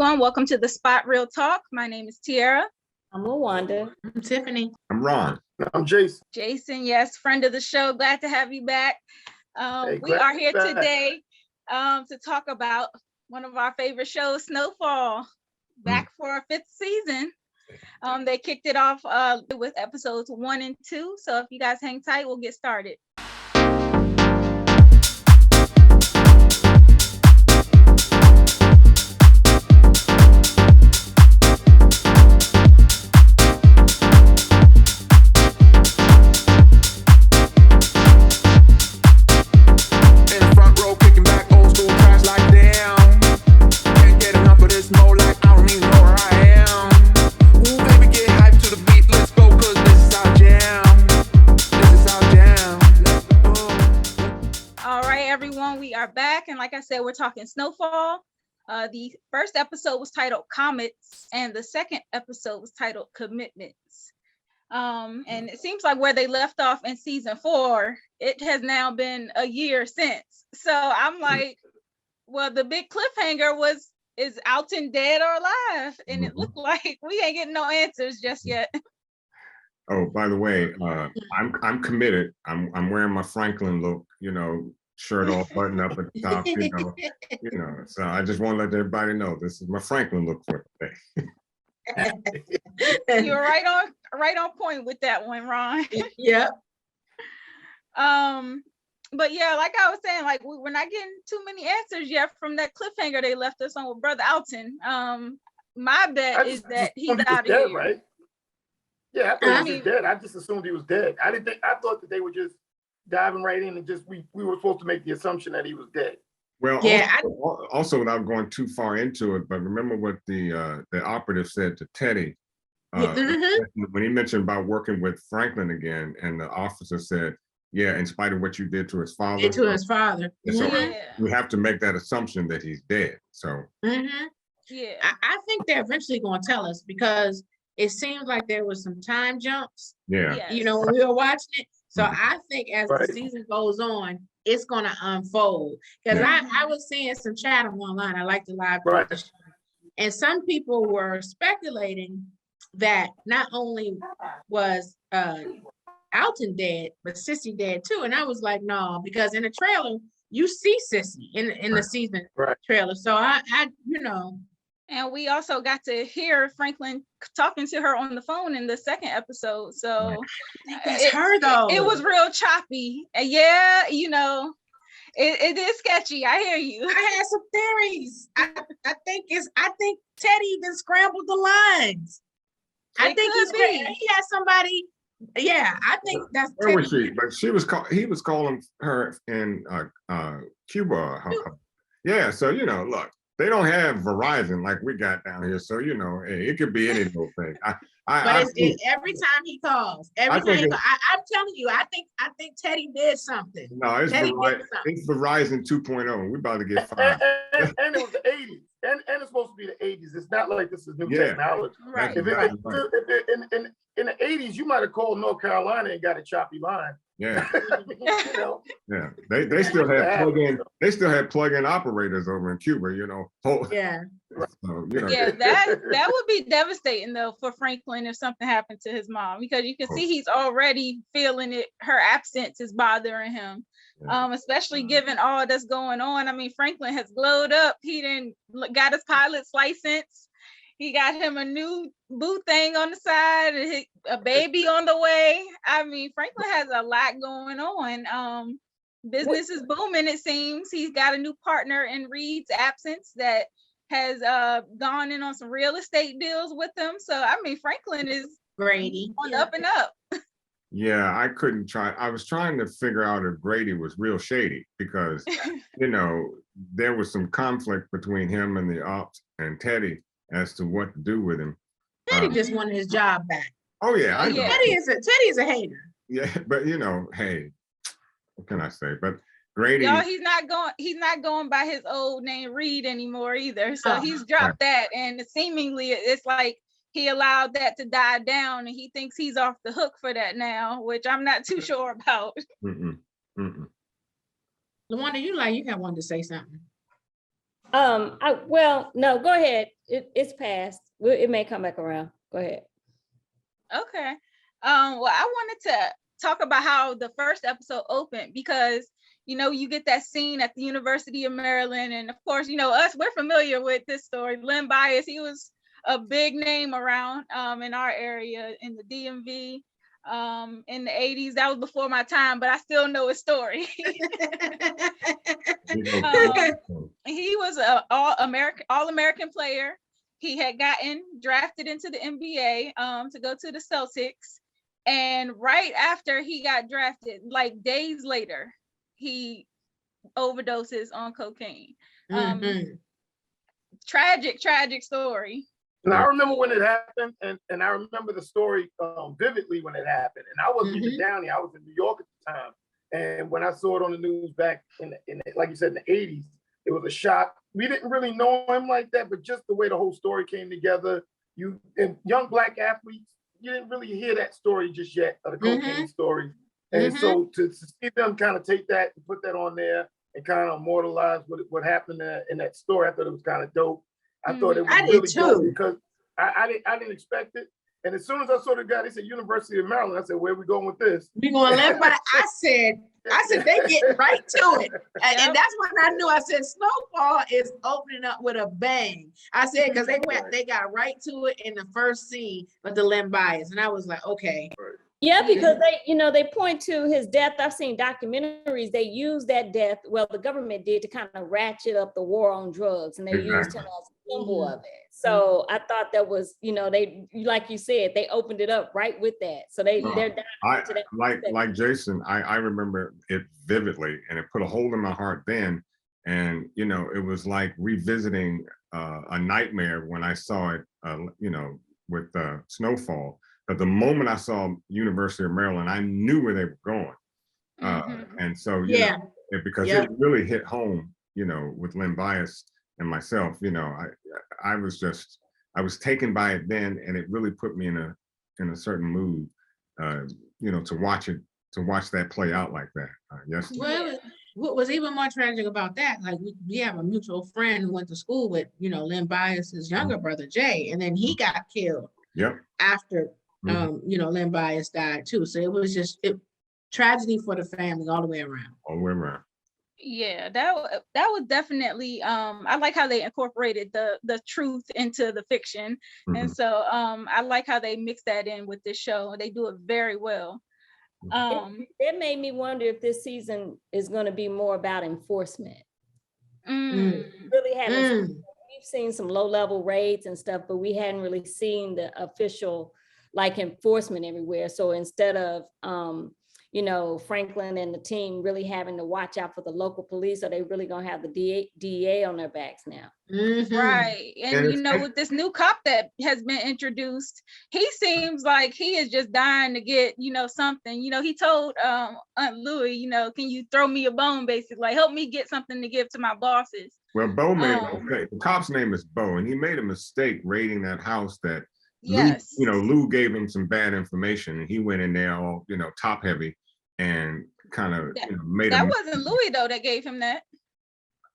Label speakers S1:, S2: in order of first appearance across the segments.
S1: everyone. Welcome to the Spot Real Talk. My name is Tiara.
S2: I'm Lawanda.
S3: I'm Tiffany.
S4: I'm Ron.
S5: I'm Jason.
S1: Jason, yes, friend of the show. Glad to have you back. We are here today to talk about one of our favorite shows, SnowFall, back for our 5th season. They kicked it off with episodes 1 and 2. So if you guys hang tight, we'll get started. Like I said, we're talking SnowFall. The first episode was titled Comets, and the second episode was titled Commitments. And it seems like where they left off in season 4, it has now been a year since. So I'm like, well, the big cliffhanger is Alton dead or alive? And it looked like we ain't getting no answers just yet.
S4: Oh, by the way, I'm committed. I'm wearing my Franklin look, shirt all buttoned up at the top, So I just want to let everybody know this is my Franklin look for today.
S1: You're right on point with that one, Ron.
S3: Yep.
S1: But yeah, like I was saying, like we're not getting too many answers yet from that cliffhanger they left us on with Brother Alton. My bet is that he's out of here.
S5: Right? Yeah, I thought he was dead. I just assumed he was dead. I thought that they were just diving right in and just we were supposed to make the assumption that he was dead.
S4: Well, yeah. Also, without going too far into it, but remember what the operative said to Teddy when he mentioned about working with Franklin again, and the officer said, "Yeah, in spite of what you did to his father."
S3: So
S4: we have to make that assumption that he's dead. So
S1: yeah,
S3: I think they're eventually going to tell us, because it seems like there was some time jumps.
S4: Yeah,
S3: when we were watching it. So I think as the season goes on, it's going to unfold. Because I was seeing some chatter online. I like the live. And some people were speculating that not only was Alton dead, but Sissy dead too. And I was like, no, because in the trailer, you see Sissy in the season trailer. So I
S1: And we also got to hear Franklin talking to her on the phone in the second episode. So
S3: that's her though.
S1: It was real choppy. Yeah, it is sketchy. I hear you.
S3: I had some theories. I think Teddy even scrambled the lines. I think he had somebody. Yeah, I think that's.
S4: Where was she? But he was calling her in Cuba. Yeah, so look. They don't have Verizon like we got down here, so it could be any little thing.
S3: It's every time he calls, I'm telling you, I think Teddy did something.
S4: No, it's Verizon 2.0. We're about to get fired.
S5: And it was the 80s, and it's supposed to be the 80s. It's not like this is new technology.
S1: Right.
S5: If in the 80s, you might have called North Carolina and got a choppy line.
S4: Yeah. Yeah. They still have plug-in. They still have plug-in operators over in Cuba.
S1: Yeah. So, that would be devastating though for Franklin if something happened to his mom, because you can see he's already feeling it. Her absence is bothering him. Especially given all that's going on. I mean, Franklin has glowed up. He got his pilot's license. He got him a new boo thing on the side, a baby on the way. I mean, Franklin has a lot going on. Business is booming, it seems. He's got a new partner in Reed's absence that has gone in on some real estate deals with him. So, I mean, Franklin is
S3: Grady
S1: on up and up.
S4: Yeah, I was trying to figure out if Grady was real shady, because, there was some conflict between him and the ops and Teddy as to what to do with him.
S3: Teddy just wanted his job back.
S4: Oh yeah, I know.
S3: Teddy is a hater.
S4: Yeah, but hey, what can I say? But Grady,
S1: he's not going by his old name Reed anymore either. So he's dropped that, and seemingly it's like he allowed that to die down, and he thinks he's off the hook for that now, which I'm not too sure about.
S3: Lawanda, you got wanted to say something.
S2: No, go ahead. It's past. It may come back around. Go ahead.
S1: Okay. Well, I wanted to talk about how the first episode opened because, you get that scene at the University of Maryland. And of course, we're familiar with this story. Len Bias, he was a big name around in our area in the DMV in the 80s. That was before my time, but I still know his story. He was an all-American player. He had gotten drafted into the NBA to go to the Celtics. And right after he got drafted, like days later, he overdoses on cocaine. Tragic story.
S5: And I remember when it happened, and I remember the story vividly when it happened. And I wasn't even down here. I was in New York at the time. And when I saw it on the news back in like you said, in the 80s, it was a shock. We didn't really know him like that, but just the way the whole story came together, and young Black athletes, you didn't really hear that story just yet, of the cocaine story. And so to see them kind of take that and put that on there and kind of immortalize what happened in that story, I thought it was kind of dope. I thought it was really dope because I didn't expect it. And as soon as I saw the guy, they said University of Maryland. I said, where are we going with this?
S3: We're going to let, but I said, they get right to it. And that's when I knew. I said, SnowFall is opening up with a bang. I said, because they got right to it in the first scene with the Len Bias. And I was like, okay.
S2: Yeah, because they point to his death. I've seen documentaries. They use that death. Well, the government did to kind of ratchet up the war on drugs, and they used him as a symbol of it. So I thought that was, they, like you said, they opened it up right with that. So they're down to that.
S4: Like Jason, I remember it vividly, and it put a hold in my heart then. And it was like revisiting a nightmare when I saw it, with SnowFall. But the moment I saw University of Maryland, I knew where they were going. And so, because it really hit home, with Len Bias and myself, I was taken by it then, and it really put me in a certain mood, to watch that play out like that. Yes.
S3: Well, what was even more tragic about that, like we have a mutual friend who went to school with, Len Bias's younger brother, Jay, and then he got killed after Len Bias died too. So it was just tragedy for the family all the way around.
S4: All the way around.
S1: Yeah, that was definitely I like how they incorporated the truth into the fiction. And so I like how they mix that in with this show. They do it very well.
S2: It made me wonder if this season is going to be more about enforcement. Really haven't. We've seen some low-level raids and stuff, but we hadn't really seen the official enforcement everywhere. So instead of Franklin and the team really having to watch out for the local police, are they really gonna have the DEA on their backs now?
S1: Right. And with this new cop that has been introduced, he seems like he is just dying to get something. He told Aunt Louie, can you throw me a bone, basically, like help me get something to give to my bosses.
S4: Well, Bo the cop's name is Bo, and he made a mistake raiding that house that Lou gave him some bad information, and he went in there all, top heavy and kind of made
S1: that wasn't Louis though that gave him that.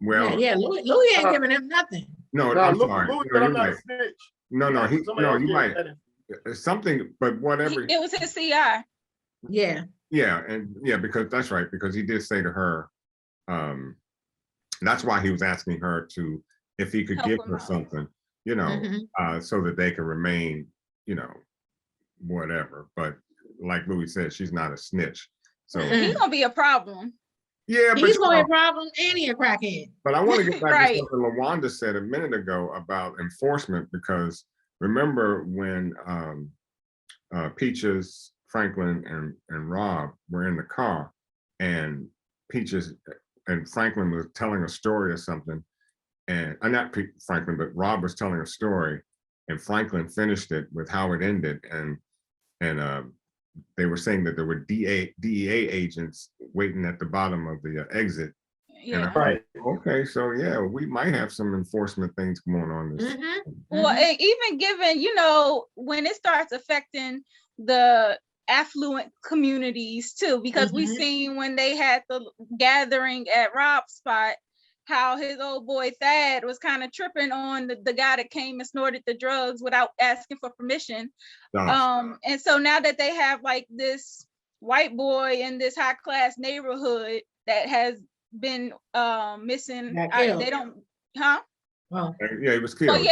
S4: Well,
S3: Louis ain't giving him nothing.
S4: No, I'm sorry. Louis, I'm not a snitch. No, you might something, but whatever.
S1: It was his CI.
S4: Yeah, because that's right, because he did say to her, that's why he was asking her if he could give her something, so that they can remain, whatever. But like Louis said, she's not a snitch. So
S1: he's gonna be a problem.
S4: Yeah,
S3: he's gonna be a problem and he a crackhead.
S4: But I want to get back to something LaWanda said a minute ago about enforcement, because remember when Peaches, Franklin, and Rob were in the car, and Peaches and Franklin was telling a story or something, and not Franklin, but Rob was telling a story, and Franklin finished it with how it ended, and they were saying that there were DEA agents waiting at the bottom of the exit.
S1: Yeah.
S4: Okay, so we might have some enforcement things going on this.
S1: Well, and even given, when it starts affecting the affluent communities too, because we've seen when they had the gathering at Rob's spot, how his old boy Thad was kind of tripping on the guy that came and snorted the drugs without asking for permission. And so now that they have like this white boy in this high class neighborhood that has been missing, they don't, huh?
S4: Oh. Yeah, he was killed.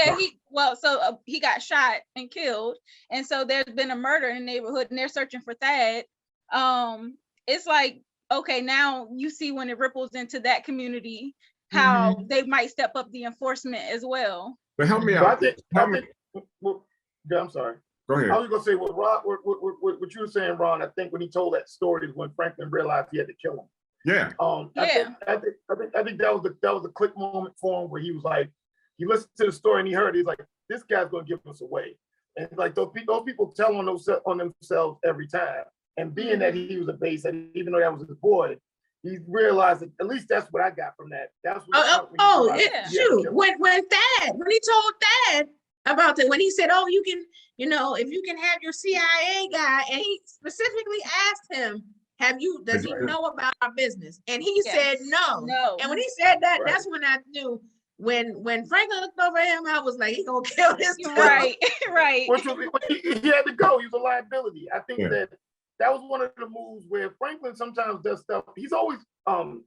S1: He got shot and killed, and so there's been a murder in the neighborhood, and they're searching for Thad. It's like, okay, now you see when it ripples into that community, how they might step up the enforcement as well.
S4: But help me out.
S5: I'm sorry.
S4: Go ahead.
S5: I was gonna say what you were saying, Ron. I think when he told that story is when Franklin realized he had to kill him.
S4: Yeah.
S5: I think that was a click moment for him where he was like, he listened to the story and he heard, he's like, this guy's gonna give us away. And like those people tell on themselves every time. And being that he was a base, and even though that was his boy, he realized that, at least that's what I got from that. That's what
S3: when he told Thad about that, when he said, oh, you can, if you can have your CIA guy, and he specifically asked him, does he know about our business? And he said no. And when he said that, that's when I knew. When Franklin looked over him, I was like, he gonna kill this guy.
S1: Right.
S5: Which was, he had to go. He was a liability. I think that was one of the moves where Franklin sometimes does stuff. He's always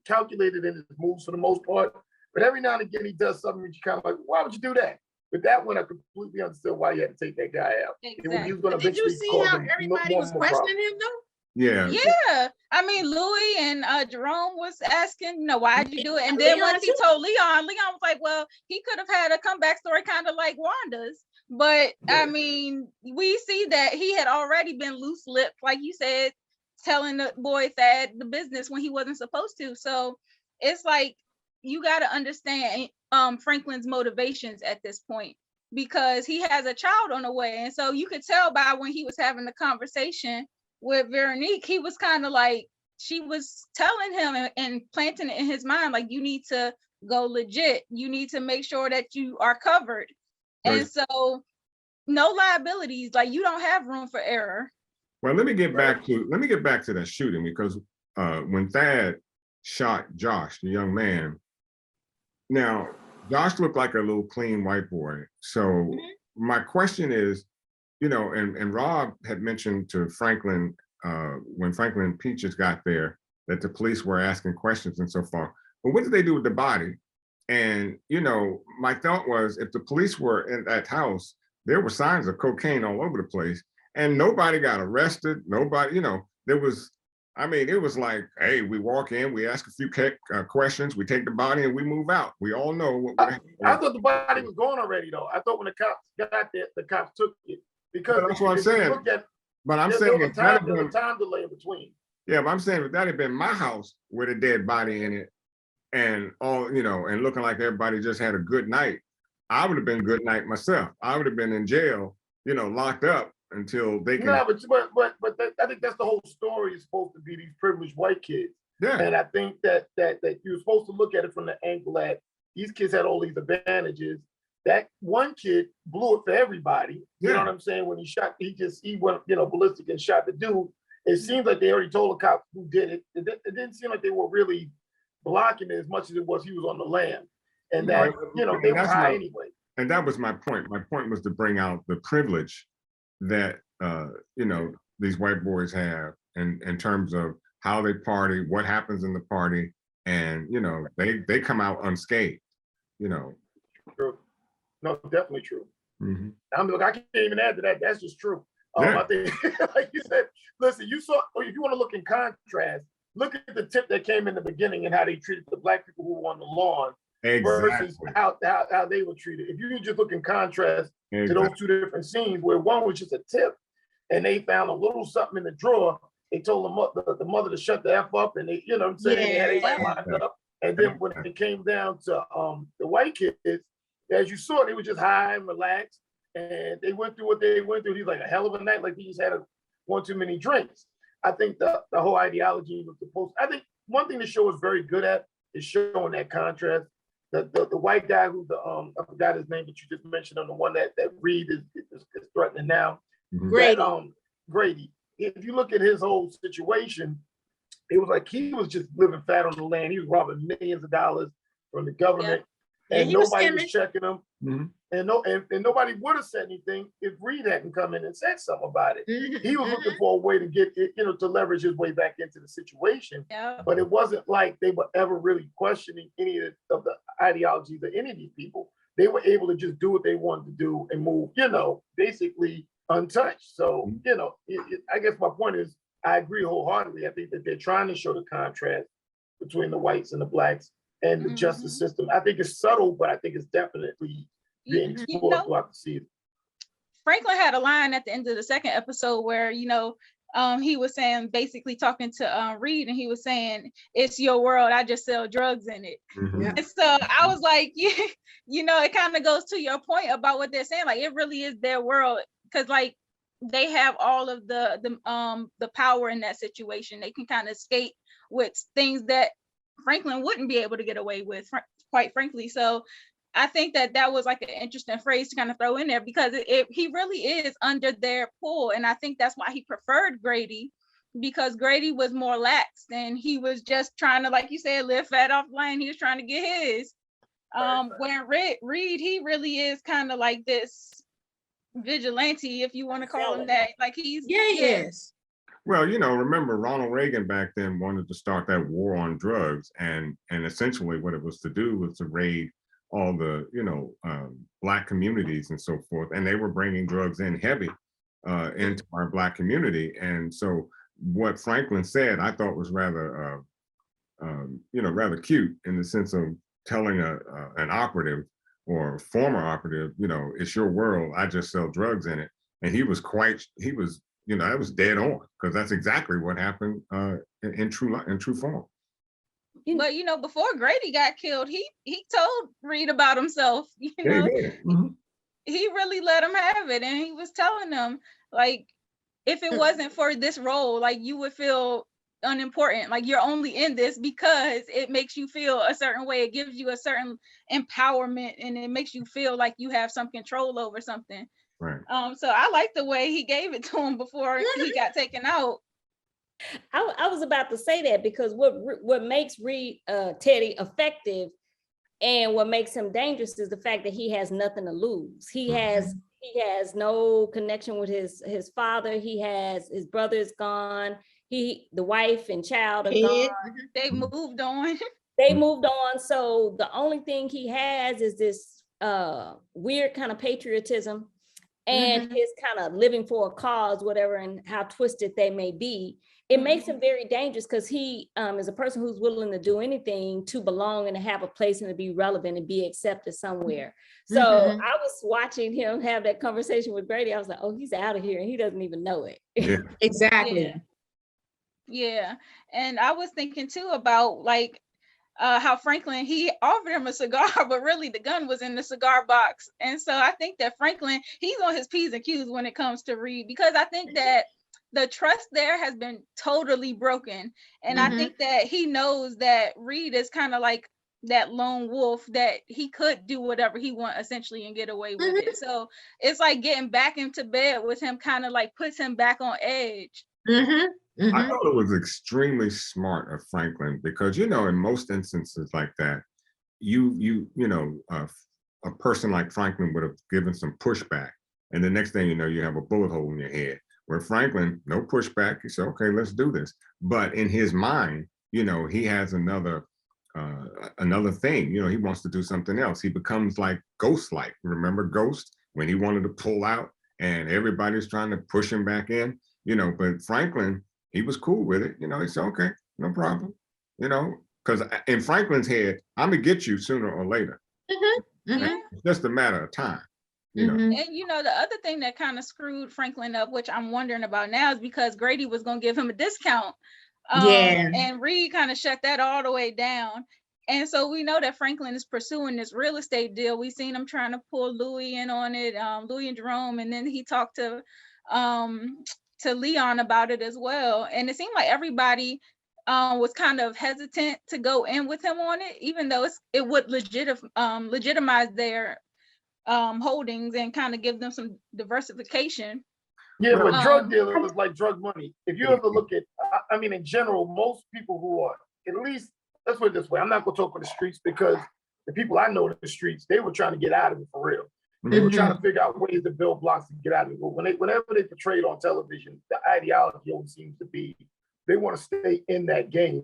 S5: calculated in his moves for the most part, but every now and again he does something that you kind of like, why would you do that? But that one I completely understood why you had to take that guy out.
S1: Exactly.
S5: He was gonna
S3: Did you see how everybody was questioning him though?
S4: Yeah.
S1: I mean, Louie and Jerome was asking, why'd you do it? And then once he told Leon was like, well, he could have had a comeback story kind of like Wanda's. But I mean, we see that he had already been loose-lipped, like you said, telling the boy Thad the business when he wasn't supposed to. So it's like, you got to understand Franklin's motivations at this point, because he has a child on the way. And so you could tell by when he was having the conversation with Veronique, he was kind of like, she was telling him and planting it in his mind, like, you need to go legit. You need to make sure that you are covered. Right. And so no liabilities, like you don't have room for error.
S4: Well, let me get back to that shooting, because when Thad shot Josh, the young man, now Josh looked like a little clean white boy. So my question is, and Rob had mentioned to Franklin when Franklin and Peaches got there that the police were asking questions and so forth. But what did they do with the body? And, my thought was, if the police were in that house, there were signs of cocaine all over the place and nobody got arrested. Nobody, it was like, hey, we walk in, we ask a few questions, we take the body and we move out. We all know what
S5: I thought the body was gone already though. I thought when the cops got there, the cops took it. Because
S4: that's what I'm saying. But I'm saying
S5: there's a time delay in between.
S4: Yeah, but I'm saying if that had been my house with a dead body in it, and all, and looking like everybody just had a good night, I would have been good night myself. I would have been in jail, locked up until they can.
S5: No, but I think that's the whole story, is supposed to be these privileged white kids.
S4: Yeah.
S5: And I think that you're supposed to look at it from the angle that these kids had all these advantages. That one kid blew it for everybody. You know what I'm saying? When he shot, he went, ballistic and shot the dude. It seems like they already told the cops who did it. It didn't seem like they were really blocking it as much as it was he was on the land. And that, they were high anyway.
S4: And that was my point. My point was to bring out the privilege that, these white boys have in terms of how they party, what happens in the party, and, they come out unscathed,
S5: True. No, definitely true.
S4: Mm-hmm.
S5: I can't even add to that. That's just true. I think, like you said, listen, you saw, or if you want to look in contrast, look at the tip that came in the beginning and how they treated the black people who were on the lawn versus how they were treated. If you just look in contrast to those two different scenes, where one was just a tip and they found a little something in the drawer, they told the mother to shut the F up, and they, they had everybody lined up. And then when it came down to the white kids, as you saw, they were just high and relaxed, and they went through what they went through. He's like a hell of a night, like he just had one too many drinks. I think the whole ideology was supposed. I think one thing the show is very good at is showing that contrast. The white guy who's I forgot his name, but you just mentioned him, the one that Reed is threatening now.
S3: Grady.
S5: Grady. If you look at his whole situation, it was like he was just living fat on the land. He was robbing millions of dollars from the government, and nobody was checking them. And nobody would have said anything if Reed hadn't come in and said something about it. He was looking for a way to get it, to leverage his way back into the situation. But it wasn't like they were ever really questioning any of the ideologies of any of these people. They were able to just do what they wanted to do and move, basically untouched. So, I guess my point is, I agree wholeheartedly. I think that they're trying to show the contrast between the whites and the blacks and the justice system. I think it's subtle, but I think it's definitely being explored throughout the season.
S1: Franklin had a line at the end of the second episode where, he was saying, basically talking to Reed, and he was saying, "It's your world. I just sell drugs in it." And so I was like, it kind of goes to your point about what they're saying. Like, it really is their world, because like they have all of the power in that situation. They can kind of skate with things that Franklin wouldn't be able to get away with, quite frankly. So I think that was like an interesting phrase to kind of throw in there, because he really is under their pull. And I think that's why he preferred Grady, because Grady was more lax and he was just trying to, like you said, live fat off the land. He was trying to get his. Where Reed, he really is kind of like this vigilante, if you want to call him that. Like he's
S3: yes.
S4: Well, remember Ronald Reagan back then wanted to start that war on drugs, and essentially what it was to do was to raid all the Black communities and so forth, and they were bringing drugs in heavy into our Black community. And so what Franklin said, I thought was rather rather cute, in the sense of telling an operative or former operative, it's your world, I just sell drugs in it. And he was that was dead on, because that's exactly what happened in true form.
S1: But before Grady got killed, he told Reed about himself. He really let him have it, and he was telling them, like, if it wasn't for this role, like, you would feel unimportant. Like, you're only in this because it makes you feel a certain way. It gives you a certain empowerment, and it makes you feel like you have some control over something.
S4: Right.
S1: So I like the way he gave it to him before he got taken out.
S2: I was about to say that, because what makes Reed Teddy effective and what makes him dangerous is the fact that he has nothing to lose. He has no connection with his father. His brother is gone. The wife and child are gone.
S1: They moved on.
S2: They moved on. So the only thing he has is this weird kind of patriotism and his kind of living for a cause, whatever, and how twisted they may be. It makes him very dangerous, because he is a person who's willing to do anything to belong and to have a place and to be relevant and be accepted somewhere. So I was watching him have that conversation with Grady. I was like, oh, he's out of here, and he doesn't even know it.
S4: Yeah.
S3: Exactly.
S1: Yeah. And I was thinking too about like how Franklin, he offered him a cigar, but really the gun was in the cigar box. And so I think that Franklin, he's on his P's and Q's when it comes to Reed, because I think that the trust there has been totally broken. And I think that he knows that Reed is kind of like that lone wolf, that he could do whatever he want essentially and get away with it. So it's like getting back into bed with him kind of like puts him back on edge.
S4: I thought it was extremely smart of Franklin, because in most instances like that, a person like Franklin would have given some pushback, and the next thing you know, you have a bullet hole in your head. Where Franklin, no pushback, he said, okay, let's do this. But in his mind, he has another thing. He wants to do something else. He becomes like Ghost-like. Remember Ghost, when he wanted to pull out and everybody's trying to push him back in? But Franklin, he was cool with it. He said, okay, no problem. Because in Franklin's head, I'm gonna get you sooner or later. It's just a matter of time.
S1: And the other thing that kind of screwed Franklin up, which I'm wondering about now, is because Grady was going to give him a discount. And Reed kind of shut that all the way down. And so we know that Franklin is pursuing this real estate deal. We've seen him trying to pull Louie in on it, Louie and Jerome, and then he talked to Leon about it as well. And it seemed like everybody was kind of hesitant to go in with him on it, even though it would legitimize their holdings and kind of give them some diversification.
S5: Yeah, but drug dealers is like drug money. If you ever look at, in general, most people who are, at least, let's put it this way, I'm not going to talk on the streets, because the people I know in the streets, they were trying to get out of it for real. They were trying to figure out ways to build blocks to get out of it. But whenever they portrayed on television, the ideology always seems to be they want to stay in that game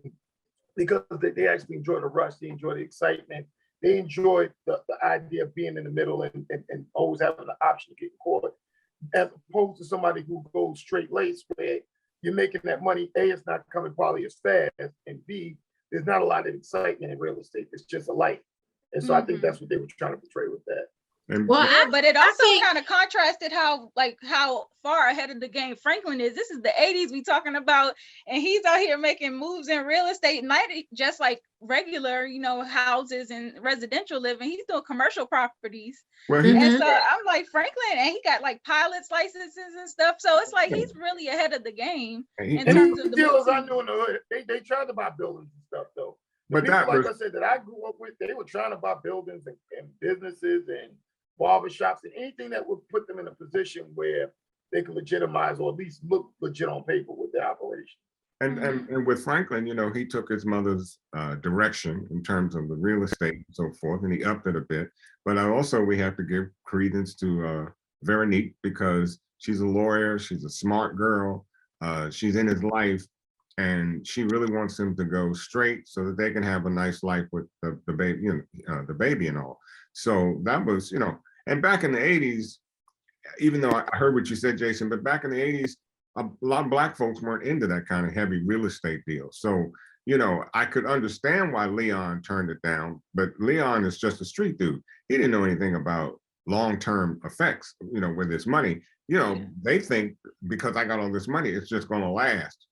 S5: because they actually enjoy the rush, they enjoy the excitement, they enjoy the idea of being in the middle and always having the option of getting caught, as opposed to somebody who goes straight laced where you're making that money. A, it's not coming probably as fast, and B, there's not a lot of excitement in real estate. It's just a light. And so I think that's what they were trying to portray with that.
S1: Well, yeah, but it also kind of contrasted how far ahead of the game Franklin is. This is the 80s we talking about, and he's out here making moves in real estate, not just like regular, houses and residential living. He's doing commercial properties. Well, and so I'm like, Franklin, and he got like pilot's licenses and stuff. So it's like he's really ahead of the game. In terms of the
S5: dealers I knew in the hood, they tried to buy buildings and stuff though. But people, like I said, that I grew up with, they were trying to buy buildings and businesses and barbershops and anything that would put them in a position where they could legitimize or at least look legit on paper with their operation.
S4: And with Franklin, he took his mother's direction in terms of the real estate and so forth, and he upped it a bit. But we have to give credence to Veronique, because she's a lawyer, she's a smart girl, she's in his life, and she really wants him to go straight so that they can have a nice life with the baby, the baby and all. So that was, and back in the 80s, even though I heard what you said, Jason, but back in the 80s, a lot of Black folks weren't into that kind of heavy real estate deal. So, I could understand why Leon turned it down, but Leon is just a street dude. He didn't know anything about long-term effects, with this money. They think because I got all this money, it's just going to last.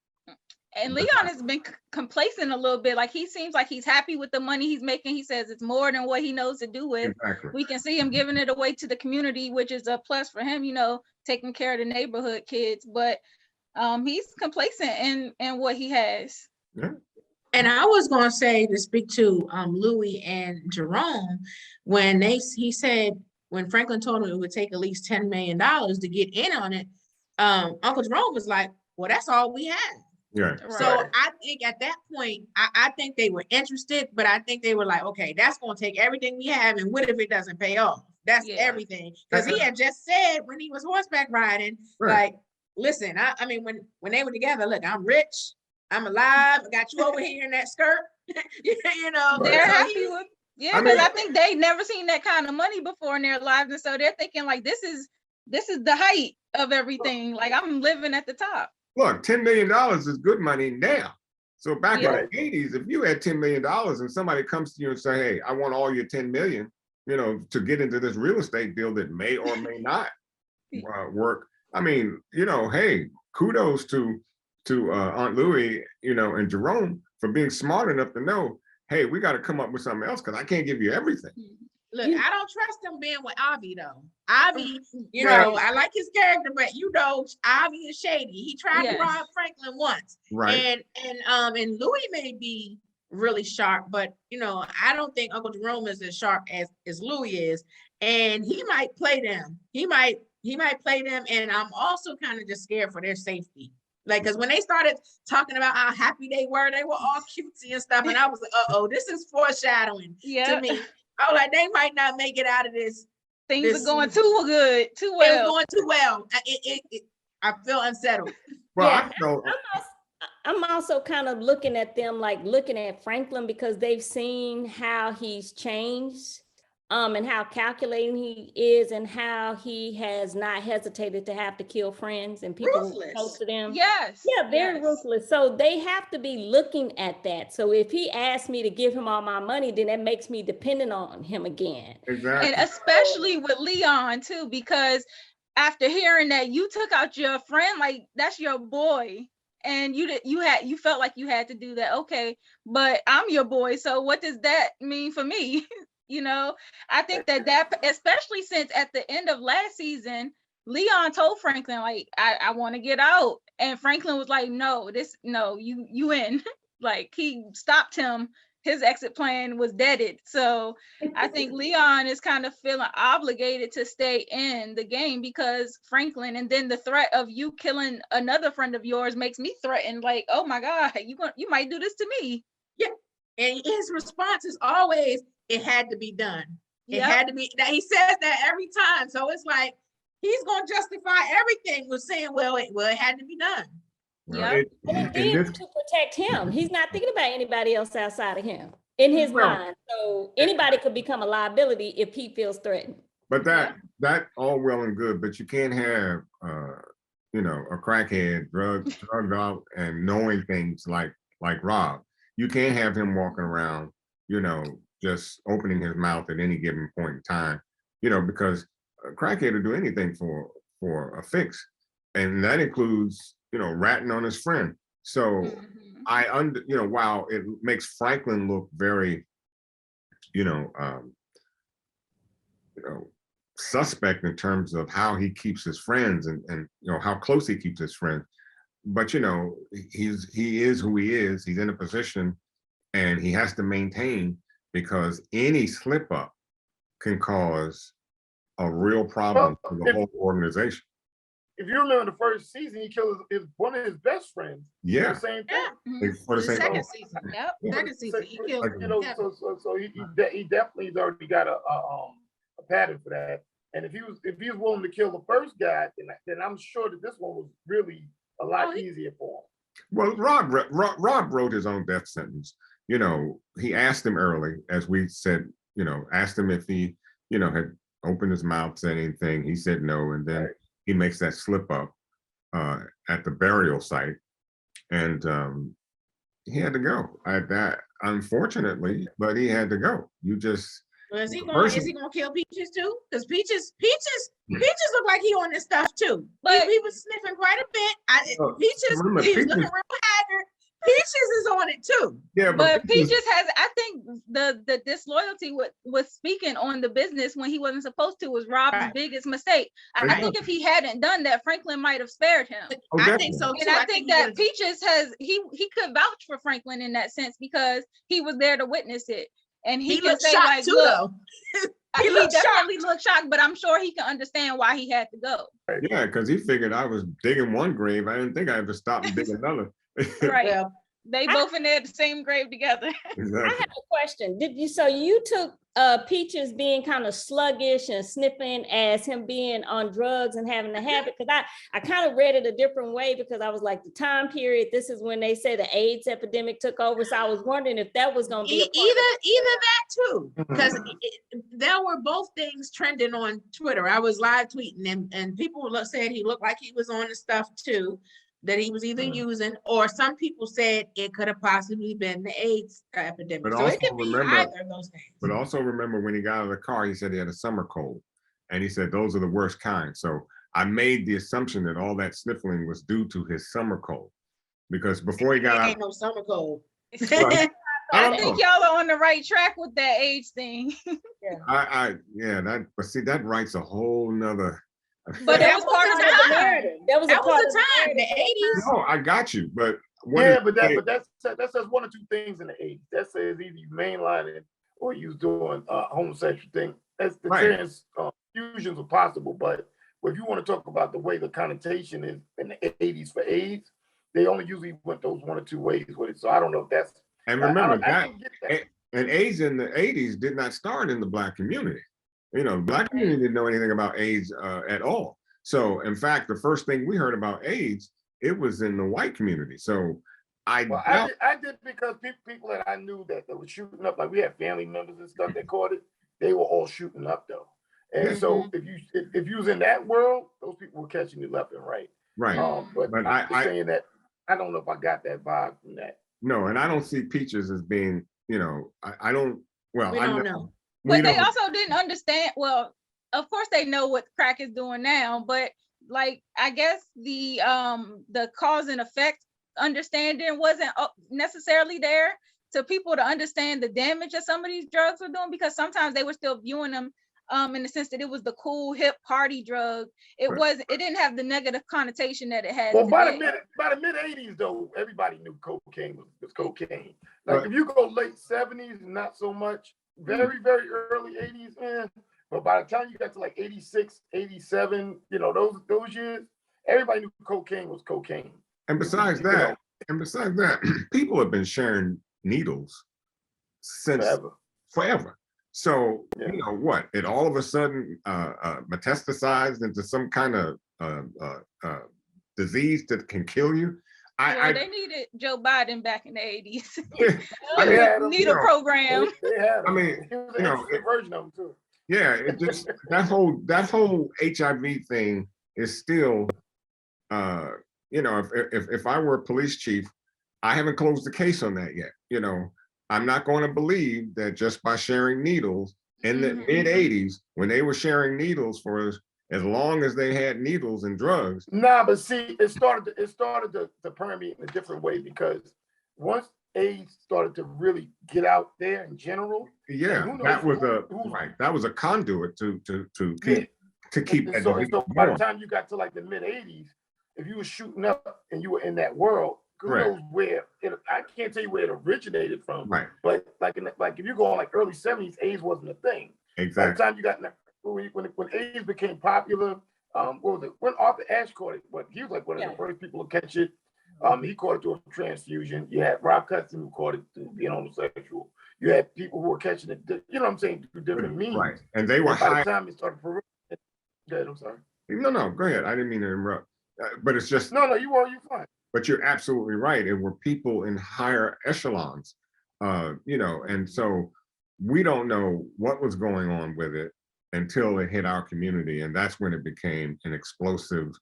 S1: And Leon has been complacent a little bit. Like, he seems like he's happy with the money he's making. He says it's more than what he knows to do with.
S4: Exactly.
S1: We can see him giving it away to the community, which is a plus for him, taking care of the neighborhood kids. But he's complacent in what he has.
S4: Yeah.
S3: And I was going to say, to speak to Louie and Jerome, when he said, when Franklin told him it would take at least $10 million to get in on it, Uncle Jerome was like, well, that's all we have.
S4: Yeah.
S3: So I think at that point, I think they were interested, but I think they were like, okay, that's going to take everything we have, and what if it doesn't pay off? That's everything. Because he had just said when he was horseback riding, like, listen, I mean, when they were together, look, I'm rich, I'm alive, I got you over here in that skirt,
S1: They're happy with, because I think they never seen that kind of money before in their lives, and so they're thinking like, this is the height of everything. Like, I'm living at the top.
S4: Look, $10 million is good money now. So back in the 80s, if you had $10 million and somebody comes to you and say, hey, I want all your 10 million, to get into this real estate deal that may or may not work. I mean, hey, kudos to Aunt Louie, and Jerome for being smart enough to know, hey, we got to come up with something else because I can't give you everything.
S3: Look, I don't trust him being with Avi though. Avi, I like his character, but Avi is shady. He tried to rob Franklin once.
S4: Right.
S3: And Louis may be really sharp, but I don't think Uncle Jerome is as sharp as Louis is. And he might play them. He might play them. And I'm also kind of just scared for their safety. Like, because when they started talking about how happy they were all cutesy and stuff. And I was like, this is foreshadowing to me. I was like, they might not make it out of this.
S1: Things are going too good, too well.
S3: It's going too well. I feel unsettled.
S4: Well,
S2: I'm also kind of looking at them, like looking at Franklin, because they've seen how he's changed, and how calculating he is, and how he has not hesitated to have to kill friends and people close to them.
S1: Yes.
S2: Yeah, very ruthless. So they have to be looking at that. So if he asks me to give him all my money, then that makes me dependent on him again.
S4: Exactly.
S1: And especially with Leon too, because after hearing that you took out your friend, like, that's your boy, and you felt like you had to do that. Okay, but I'm your boy, so what does that mean for me? I think that especially since at the end of last season, Leon told Franklin, like, I want to get out. And Franklin was like, no, you in. Like, he stopped him. His exit plan was deaded. So I think Leon is kind of feeling obligated to stay in the game because Franklin, and then the threat of you killing another friend of yours makes me threatened. Like, oh my God, you might do this to me.
S3: Yeah. And his response is always, it had to be done. It
S1: Yep.
S3: had to be. That he says that every time. So it's like he's gonna justify everything with saying, well, it had to be done.
S1: Yep.
S2: And it did to protect him. He's not thinking about anybody else outside of him in his mind. So anybody could become a liability if he feels threatened.
S4: But that all well and good, but you can't have you know, a crackhead drugged out and knowing things like Rob. You can't have him walking around, you know, just opening his mouth at any given point in time, you know, because a crackhead will do anything for a fix, and that includes, you know, ratting on his friend. So you know, while it makes Franklin look very, you know, suspect in terms of how he keeps his friends and you know how close he keeps his friends, but you know, he is who he is. He's in a position and he has to maintain, because any slip up can cause a real problem for the whole organization.
S5: If you remember the first season, he killed one of his best friends.
S4: Yeah.
S5: The same thing.
S4: For the same
S3: Second season.
S1: Yep.
S3: Second season. He killed
S5: you know, so he definitely has already got a pattern for that. And if he was willing to kill the first guy, then I'm sure that this one was really a lot easier for him.
S4: Well, Rob wrote his own death sentence. You know, he asked him early, as we said, you know, asked him if he, you know, had opened his mouth, said anything. He said no, and then he makes that slip up at the burial site, and he had to go at that, unfortunately, but he had to go. You just.
S3: Well, is he gonna kill Peaches too? Because Peaches look like he on this stuff too. But he was sniffing quite a bit. Peaches, he was looking real haggard. Peaches is on it too.
S1: Yeah, but Peaches has, I think the disloyalty was speaking on the business when he wasn't supposed to was Rob's biggest mistake. I think if he hadn't done that, Franklin might have spared him.
S3: I think so too.
S1: And I think that Peaches he could vouch for Franklin in that sense because he was there to witness it. And he could say like, too, look, he definitely looked shocked, but I'm sure he can understand why he had to go.
S4: Yeah, because he figured I was digging one grave. I didn't think I had to stop and dig another.
S1: Right. Well, they both in there the same grave together.
S2: Exactly. I have a question. So you took Peaches being kind of sluggish and sniffing as him being on drugs and having the habit? Because I kind of read it a different way, because I was like, the time period, this is when they say the AIDS epidemic took over. So I was wondering if that was going to be
S3: either that too, because there were both things trending on Twitter. I was live tweeting and people said he looked like he was on the stuff too, that he was either using, or some people said it could have possibly been the AIDS epidemic.
S4: But
S3: so it could be either of those things.
S4: But also remember, when he got out of the car, he said he had a summer cold, and he said those are the worst kind. So I made the assumption that all that sniffling was due to his summer cold, because before he got out,
S3: ain't no summer cold.
S1: I think y'all are on the right track with that age thing.
S4: But see, that writes a whole nother.
S1: But that was part of the narrative.
S2: That was a part of
S3: the time, the 80s.
S4: No, I got you, but
S5: that says one or two things in the 80s. That says either you mainlining or you doing homosexual thing. That's the trans fusions are possible, but if you want to talk about the way the connotation is in the 80s for AIDS, they only usually went those one or two ways with it. So I don't know if that's.
S4: And remember that. And AIDS in the 80s did not start in the Black community. You know, Black community didn't know anything about AIDS at all. So, in fact, the first thing we heard about AIDS, it was in the white community. So, I
S5: did because people that I knew that were shooting up, like we had family members and stuff that caught it, they were all shooting up though. And so, if you was in that world, those people were catching you left and right.
S4: Right.
S5: But I'm saying that I don't know if I got that vibe from that.
S4: No, and I don't see Peaches as being, you know, I don't. Well,
S3: we don't know.
S1: But they also didn't understand. Well, of course they know what crack is doing now, but like I guess the cause and effect understanding wasn't necessarily there to people to understand the damage that some of these drugs were doing, because sometimes they were still viewing them in the sense that it was the cool hip party drug. It didn't have the negative connotation that it had.
S5: Well, by the mid 80s though, everybody knew cocaine was cocaine. Like if you go late 70s, not so much. Very, very early 80s, man. But by the time you got to like 86, 87, you know, those years, everybody knew cocaine was cocaine.
S4: And besides that, people have been sharing needles since forever. So, you know what, it all of a sudden metastasized into some kind of disease that can kill you.
S1: They needed Joe Biden back in the 80s.
S5: Needle
S1: program.
S5: They had
S4: I mean,
S5: you know, version of them too.
S4: Yeah, it just that whole HIV thing is still, you know, if I were a police chief, I haven't closed the case on that yet. You know, I'm not going to believe that just by sharing needles in the mid 80s, when they were sharing needles for as long as they had needles and drugs.
S5: Nah, but see, it started to permeate in a different way, because once AIDS started to really get out there in general.
S4: Yeah, that was a conduit to keep that.
S5: So by the time you got to like the mid 80s, if you were shooting up and you were in that world, who knows where I can't tell you where it originated from. Right. But like if you go on like early 70s, AIDS wasn't a thing.
S4: Exactly.
S5: By the time you got when AIDS became popular, what was it? When Arthur Ashe caught it, but he was like one of the first people to catch it. He caught it through a transfusion. You had Rob Hudson who caught it through being homosexual. You had people who were catching it, you know what I'm saying, through different means.
S4: Right. And they were
S5: by the time it started for I'm sorry.
S4: No, go ahead. I didn't mean to interrupt. But it's just
S5: no, you fine.
S4: But you're absolutely right. It were people in higher echelons, you know, and so we don't know what was going on with it until it hit our community, and that's when it became an explosive.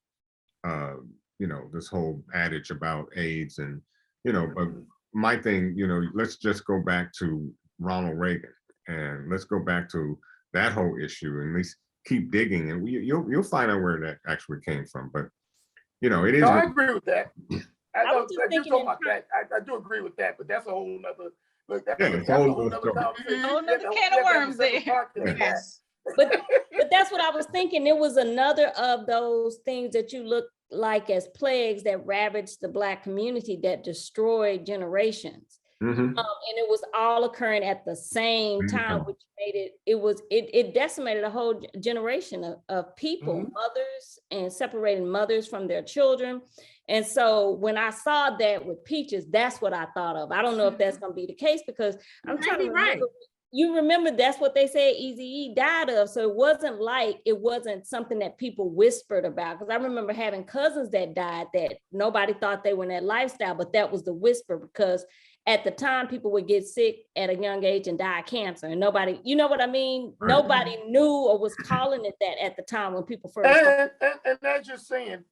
S4: You know, this whole adage about AIDS, and you know, but my thing, you know, let's just go back to Ronald Reagan, and let's go back to that whole issue, and at least keep digging, and you'll find out where that actually came from. But you know, it is.
S5: No, I agree with that. I do agree with that, but that's a whole nother. Look, that's a whole nother
S1: can of worms there.
S2: Yes. But that's what I was thinking. It was another of those things that you look like as plagues that ravaged the Black community, that destroyed generations. And it was all occurring at the same time, which made it decimated a whole generation of people, mothers, and separating mothers from their children. And so when I saw that with Peaches, that's what I thought of. I don't know if that's going to be the case, because I'm trying to remember. You remember that's what they said Eazy-E died of. So it wasn't something that people whispered about. Because I remember having cousins that died that nobody thought they were in that lifestyle, but that was the whisper, because at the time people would get sick at a young age and die of cancer, and nobody, you know what I mean? Right. Nobody knew or was calling it that at the time when people first
S5: and that's just saying,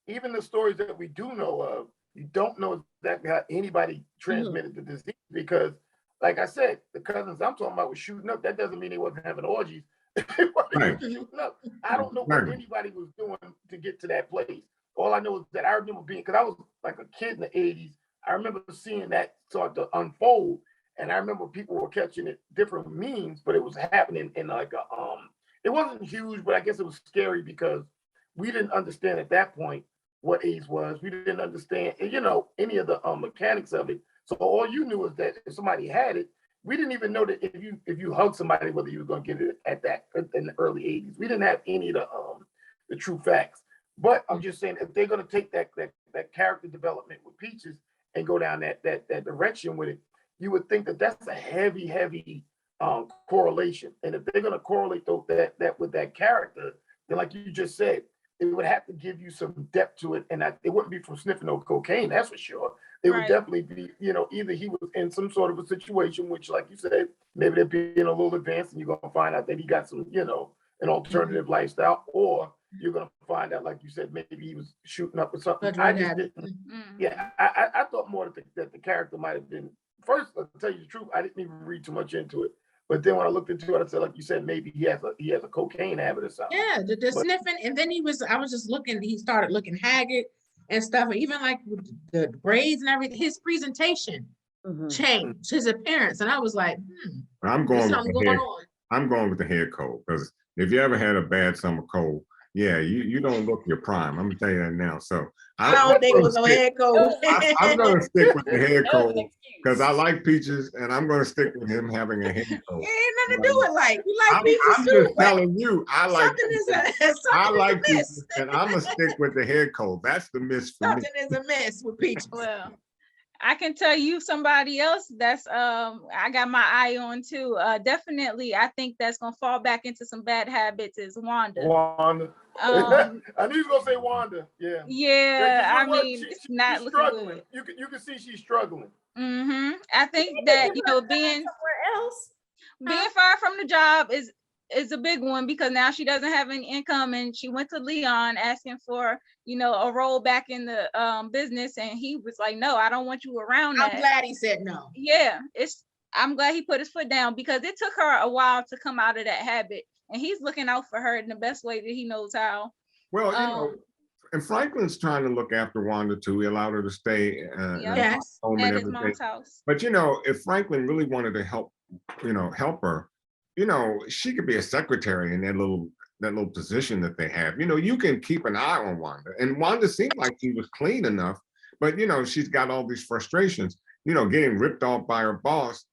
S5: even the stories that we do know of, you don't know exactly how anybody transmitted the disease, because like I said, the cousins I'm talking about was shooting up. That doesn't mean they wasn't having orgies. Shooting up. I don't know what anybody was doing to get to that place. All I know is that I remember being, because I was like a kid in the 80s, I remember seeing that start to unfold, and I remember people were catching it different means, but it was happening in like a it wasn't huge, but I guess it was scary, because we didn't understand at that point what AIDS was. We didn't understand, you know, any of the mechanics of it. So all you knew is that if somebody had it, we didn't even know that if you hugged somebody, whether you were going to get it at that in the early 80s. We didn't have any of the true facts. But I'm just saying, if they're going to take that character development with Peaches and go down that direction with it, you would think that that's a heavy correlation. And if they're going to correlate that with that character, then like you just said, it would have to give you some depth to it, and it wouldn't be from sniffing no cocaine, that's for sure. It would definitely be, you know, either he was in some sort of a situation, which, like you said, maybe they're being a little advanced, and you're gonna find out that he got some, you know, an alternative lifestyle, or you're gonna find out, like you said, maybe he was shooting up or something. I just didn't. Yeah, I thought more that the character might have been. First, to tell you the truth, I didn't even read too much into it. But then when I looked into it, I said, like you said, maybe he has a cocaine habit or something.
S3: Yeah, the sniffing, and then I was just looking, he started looking haggard and stuff, even like with the braids and everything, his presentation changed, his appearance, and I was like,
S4: I'm going with the head cold, because if you ever had a bad summer cold, yeah, you don't look your prime. I'm gonna tell you that now. So
S3: I don't think it was no head cold.
S4: I'm gonna stick with the head cold, because I like Peaches, and I'm gonna stick with him having a head cold.
S3: It ain't nothing to do with like you like Peaches
S4: I'm
S3: too.
S4: Just telling you, I like Peaches, and I'm gonna stick with the head cold. That's the miss for
S3: something me. Something is a miss with Peaches.
S1: Well, I can tell you somebody else that's I got my eye on too. Definitely, I think that's gonna fall back into some bad habits is Wanda.
S5: Wanda. I knew you were gonna say Wanda. Yeah.
S1: Yeah, I mean, it's not looking
S5: struggling.
S1: good.
S5: You can see she's struggling.
S1: I think that being
S2: somewhere else,
S1: being fired from the job is a big one because now she doesn't have any income, and she went to Leon asking for a role back in the business, and he was like, no, I don't want you around that.
S3: I'm glad he said no.
S1: Yeah, I'm glad he put his foot down because it took her a while to come out of that habit, and he's looking out for her in the best way that he knows how.
S4: Well, and Franklin's trying to look after Wanda too. He allowed her to stay
S3: yes,
S4: home
S1: at
S4: and
S1: his
S4: everything.
S1: mom's house.
S4: But if Franklin really wanted to help her, she could be a secretary in that little position that they have. You can keep an eye on Wanda. And Wanda seemed like she was clean enough, but she's got all these frustrations, getting ripped off by her boss.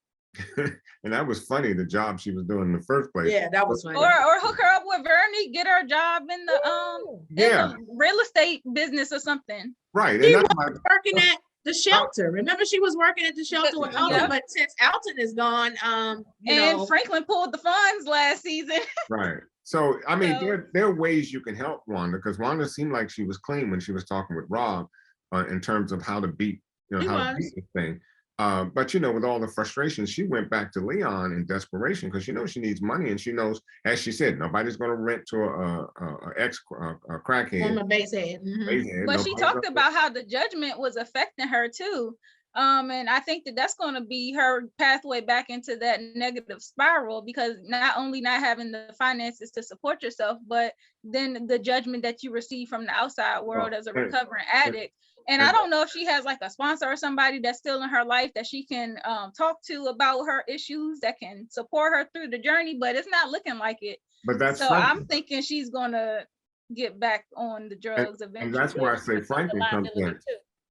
S4: And that was funny, the job she was doing in the first place.
S3: Yeah, that was funny.
S1: Or hook her up with Veronique, get her a job in the real estate business or something.
S4: Right.
S3: She was working at the shelter. Remember, she was working at the shelter with Elton, but since Elton is gone,
S1: Franklin pulled the funds last season.
S4: Right. So I mean, there are ways you can help Wanda, because Wanda seemed like she was clean when she was talking with Rob in terms of how to beat to beat the thing. But with all the frustration, she went back to Leon in desperation because she needs money, and she knows, as she said, nobody's going to rent to a crackhead.
S3: Former basehead.
S1: But she talked about how the judgment was affecting her too. And I think that's going to be her pathway back into that negative spiral, because not only not having the finances to support yourself, but then the judgment that you receive from the outside world as a recovering addict. And I don't know if she has like a sponsor or somebody that's still in her life that she can talk to about her issues, that can support her through the journey, but it's not looking like it.
S4: But that's
S1: so Franklin. I'm thinking she's gonna get back on the drugs eventually.
S4: And that's where I say Franklin comes in.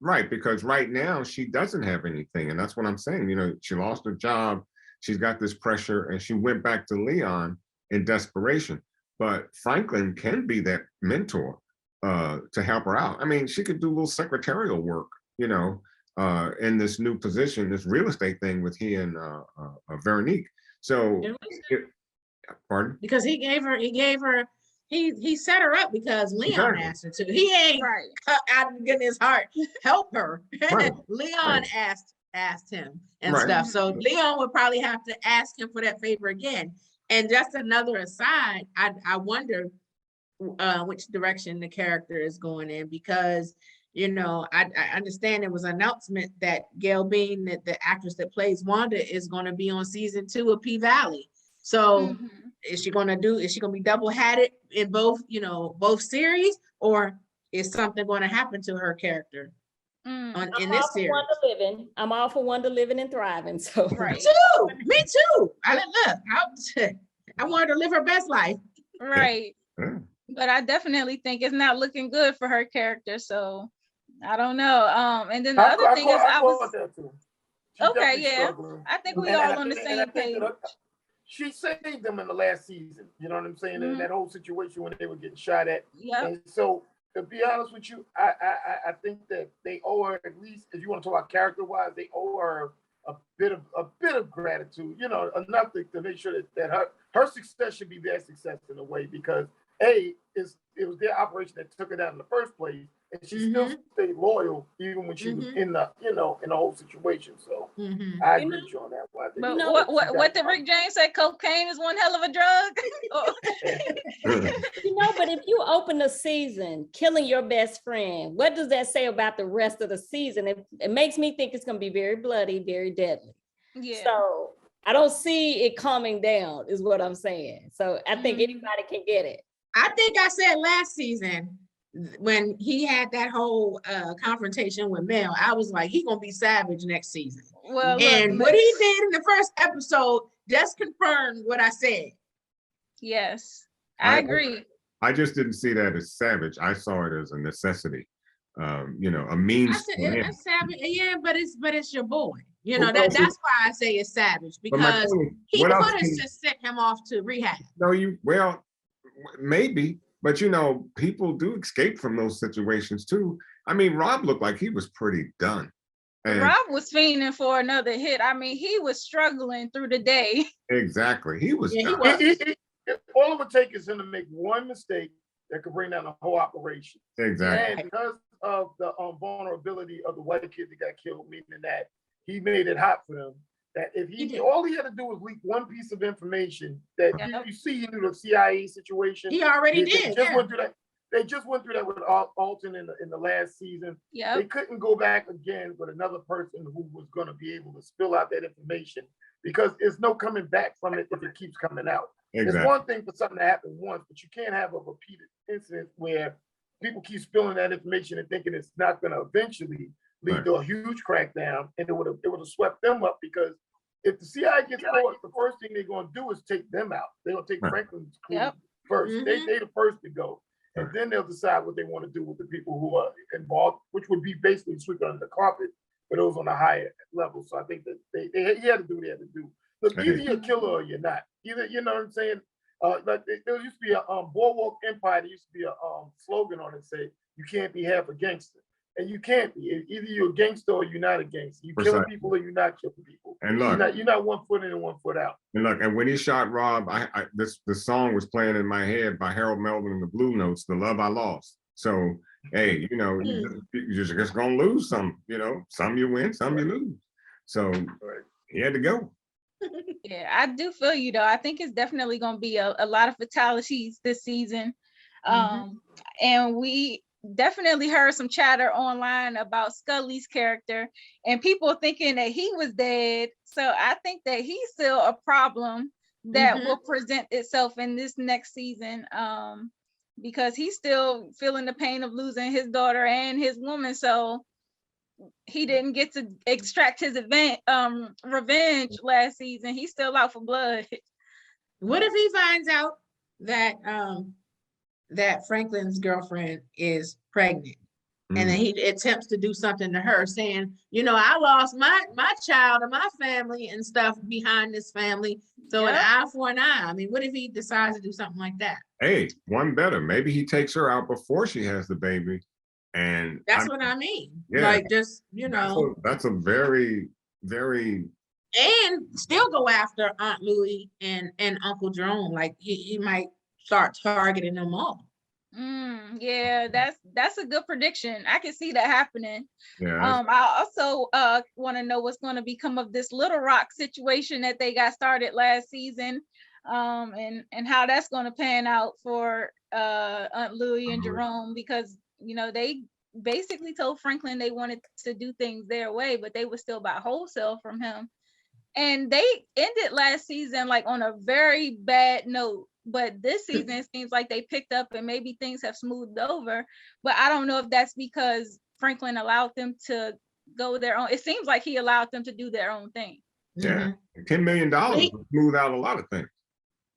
S4: Right, because right now she doesn't have anything. And that's what I'm saying. She lost her job, she's got this pressure, and she went back to Leon in desperation. But Franklin can be that mentor to help her out. I mean, she could do a little secretarial work, in this new position, this real estate thing with he and Veronique. So, pardon?
S3: Because he set her up because Leon asked her to. He ain't out of goodness heart help her. Right. Leon asked him and stuff. So Leon would probably have to ask him for that favor again. And just another aside, I wonder which direction the character is going in, because I understand there was an announcement that Gail Bean, the actress that plays Wanda, is going to be on season 2 of P-Valley. So is she going to be double-hatted in both series, or is something going to happen to her character in this series?
S2: I'm all for Wanda living and thriving. So
S3: Me too. I want her to live her best life.
S1: Right. But I definitely think it's not looking good for her character. So I don't know. And then the other thing is I think we all on the same page.
S5: She saved them in the last season. You know what I'm saying? In that whole situation when they were getting shot at.
S1: Yeah.
S5: And so, to be honest with you, I think that they owe her, at least if you want to talk about character-wise, they owe her a bit of gratitude. Enough to make sure that her success should be their success in a way, because it was their operation that took her down in the first place, and she still stayed loyal even when she was in the in the whole situation. So I agree with you on that one.
S1: But what did Rick James say? Cocaine is one hell of a drug.
S2: But if you open the season killing your best friend, what does that say about the rest of the season? It makes me think it's going to be very bloody, very deadly. Yeah. So I don't see it calming down, is what I'm saying. So I think anybody can get it.
S3: I think I said last season, when he had that whole confrontation with Mel, I was like, he's gonna be savage next season. Well, and what he did in the first episode just confirmed what I said.
S1: Yes, I agree.
S4: I just didn't see that as savage. I saw it as a necessity. A means.
S3: It's savage, yeah, but it's your boy. That's why I say it's savage, because he could have just sent him off to rehab.
S4: No, maybe, but people do escape from those situations too. I mean, Rob looked like he was pretty done. And
S1: Rob was fiending for another hit. I mean, he was struggling through the day.
S4: exactly, he was.
S3: Yeah, he was.
S5: All it would take is him to make one mistake that could bring down the whole operation.
S4: Exactly.
S5: And because of the vulnerability of the white kid that got killed, meaning that he made it hot for them. That if he all he had to do was leak one piece of information that you see, he knew the CIA situation.
S3: He already did.
S5: They just went through that. They just went through that with Alton in the last season.
S1: Yeah.
S5: They couldn't go back again with another person who was going to be able to spill out that information because there's no coming back from it if it keeps coming out.
S4: Exactly.
S5: It's one thing for something to happen once, but you can't have a repeated incident where people keep spilling that information and thinking it's not going to eventually lead to a huge crackdown, and it would have swept them up because if the CIA gets caught, the first thing they're going to do is take them out. They're going to take Franklin's crew first. They the first to go. And then they'll decide what they want to do with the people who are involved, which would be basically sweeping under the carpet for those on the higher level. So I think that he had to do what he had to do. Look, either you're a killer or you're not. Either, you know what I'm saying? Like there used to be a Boardwalk Empire. There used to be a slogan on it say, "You can't be half a gangster," and you can't be. Either you're a gangster or you're not a gangster. You killing people or you're not killing people.
S4: And look,
S5: you're not 1 foot in and 1 foot out.
S4: And look, and when he shot Rob, the song was playing in my head by Harold Melvin and the Blue Notes, "The Love I Lost." So hey, you know, you're just gonna lose some. You know, some you win, some you lose. So he had to go.
S1: Yeah, I do feel you though. I think it's definitely going to be a lot of fatalities this season. And we definitely heard some chatter online about Scully's character and people thinking that he was dead. So I think that he's still a problem that will present itself in this next season, because he's still feeling the pain of losing his daughter and his woman. So he didn't get to extract his revenge last season. He's still out for blood.
S3: What if he finds out that that Franklin's girlfriend is pregnant, and then he attempts to do something to her, saying, you know, I lost my child and my family and stuff behind this family, so an eye for an eye. I mean, what if he decides to do something like that?
S4: Hey, one better. Maybe he takes her out before she has the baby. And
S3: that's what I mean.
S4: Yeah,
S3: like, just, you know,
S4: that's a very, very,
S3: and still go after Aunt Louie and Uncle Jerome. Like he might start targeting them all.
S1: Yeah, that's a good prediction. I can see that happening.
S4: Yeah.
S1: I also want to know what's going to become of this Little Rock situation that they got started last season, and how that's going to pan out for Aunt Louie and Jerome, because you know, they basically told Franklin they wanted to do things their way, but they would still buy wholesale from him. And they ended last season like on a very bad note. But this season it seems like they picked up and maybe things have smoothed over. But I don't know if that's because Franklin allowed them to go their own. It seems like he allowed them to do their own thing.
S4: Yeah. $10 million would smooth out a lot of things.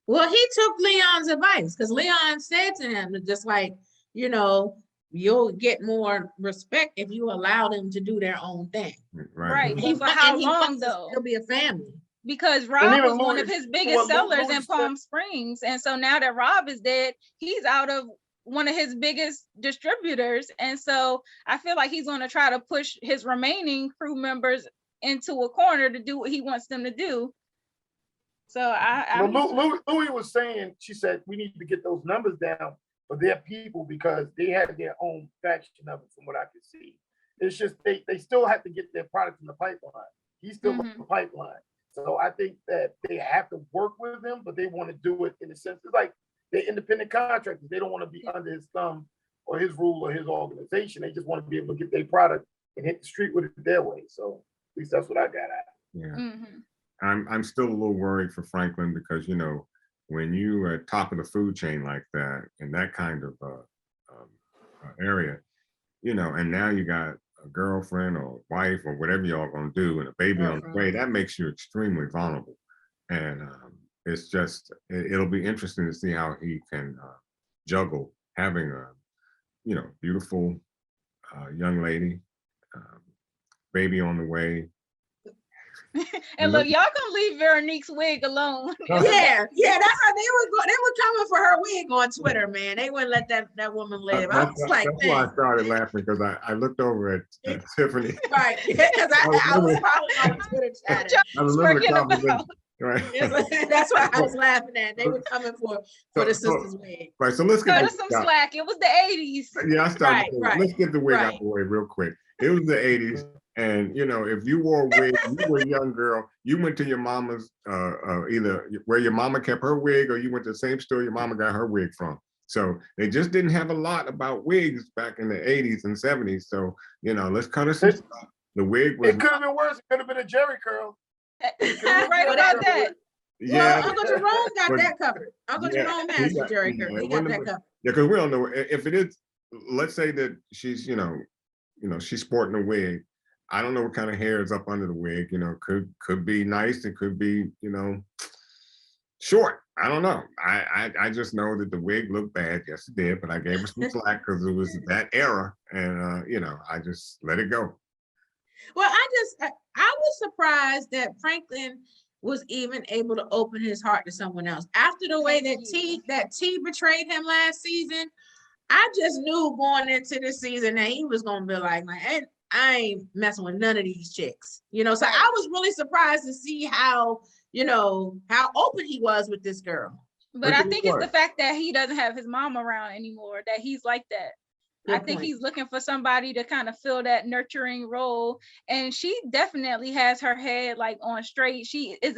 S3: Well, he took Leon's advice because Leon said to him, just like, you know, you'll get more respect if you allow them to do their own thing.
S1: Right. But for how long though?
S3: It'll be a family.
S1: Because Rob was one of his biggest sellers in Palm Springs. And so now that Rob is dead, he's out of one of his biggest distributors. And so I feel like he's going to try to push his remaining crew members into a corner to do what he wants them to do. So
S5: Louie was saying, she said, we need to get those numbers down for their people because they have their own faction of it, from what I can see. It's just they still have to get their product in the pipeline. He's still in the pipeline. So I think that they have to work with him, but they want to do it in a sense. It's like they're independent contractors. They don't want to be under his thumb or his rule or his organization. They just want to be able to get their product and hit the street with it their way. So at least that's what I got at.
S4: Yeah. I'm still a little worried for Franklin because, you know, when you are at top of the food chain like that in that kind of area, you know, and now you got a girlfriend or wife or whatever y'all gonna do and a baby on the way, that makes you extremely vulnerable. And it's just, it'll be interesting to see how he can juggle having a, you know, beautiful young lady, baby on the way,
S1: And look, y'all can leave Veronique's wig alone.
S3: Yeah, that's how they were coming for her wig on Twitter, man. They wouldn't let that woman live. I was like,
S4: that's why I started laughing, because I looked over at Tiffany.
S3: Right, because I was following on the Twitter chat.
S4: I remember the conversation. Right.
S3: That's why I was laughing at. They were coming for the sister's wig.
S4: Right. So let's get
S1: some slack. It was the 80s.
S4: Yeah, I started. Right. Let's get the wig out the way real quick. It was the 80s. And if you wore a wig, you were a young girl, you went to your mama's, either where your mama kept her wig, or you went to the same store your mama got her wig from. So they just didn't have a lot about wigs back in the 80s and 70s. So, let's cut us some stuff. The wig was.
S5: It could have been worse. It could have been a Jerry curl.
S1: Right about that.
S3: Yeah. Well, Uncle Jerome got that covered. Uncle Jerome has the Jerry curl. He got that covered.
S4: Yeah, because we don't know if it is. Let's say that she's, she's sporting a wig. I don't know what kind of hair is up under the wig. Could be nice. It could be, short. I don't know. I just know that the wig looked bad. Yes, it did. But I gave her some slack because it was that era, and I just let it go.
S3: Well, I was surprised that Franklin was even able to open his heart to someone else after the way that T betrayed him last season. I just knew going into this season that he was gonna be like, I ain't messing with none of these chicks, So I was really surprised to see how open he was with this girl.
S1: But I think it's the fact that he doesn't have his mom around anymore, that he's like that. I think he's looking for somebody to kind of fill that nurturing role, and she definitely has her head like on straight. She is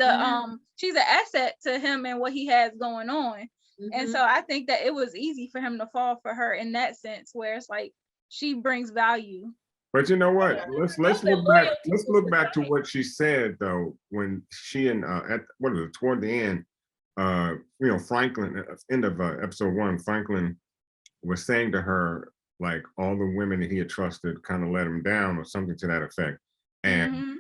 S1: she's an asset to him and what he has going on. And so I think that it was easy for him to fall for her in that sense, where it's like she brings value.
S4: But you know what? Let's look back. Let's look back to what she said though, when she and toward the end, Franklin, end of episode 1, Franklin was saying to her, like, all the women that he had trusted kind of let him down, or something to that effect. And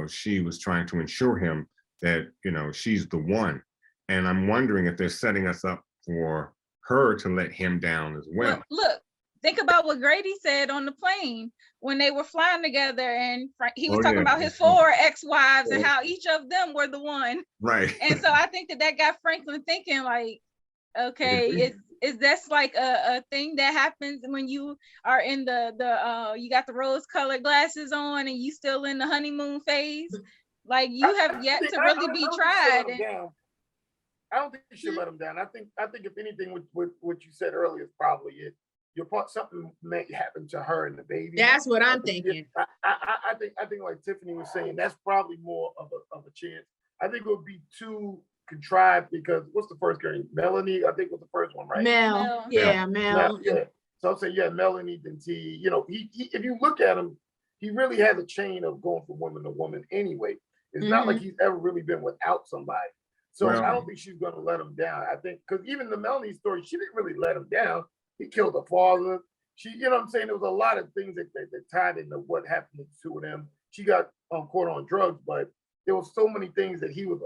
S4: she was trying to ensure him that she's the one. And I'm wondering if they're setting us up for her to let him down as well.
S1: Look, think about what Grady said on the plane when they were flying together, and he was talking about his 4 ex-wives and how each of them were the one.
S4: Right.
S1: And so I think that got Franklin thinking, like, okay, is that's like a thing that happens when you are in the you got the rose-colored glasses on and you still in the honeymoon phase? Like, you have yet to really be tried.
S5: I don't think you should let him down. I think if anything, with what you said earlier is probably it. Something may happen to her and the baby.
S3: That's what I'm thinking.
S5: I think like Tiffany was saying, that's probably more of a chance. I think it would be too contrived, because what's the first girl? Melanie, I think was the first one, right?
S3: Mel. Yeah.
S5: So I'm saying, Melanie, then T. He if you look at him, he really has a chain of going from woman to woman anyway. It's not like he's ever really been without somebody. So I don't think she's going to let him down. I think, because even the Melanie story, she didn't really let him down. He killed her father. She, what I'm saying? There was a lot of things that tied into what happened to the 2 of them. She got caught on drugs, but there were so many things that he was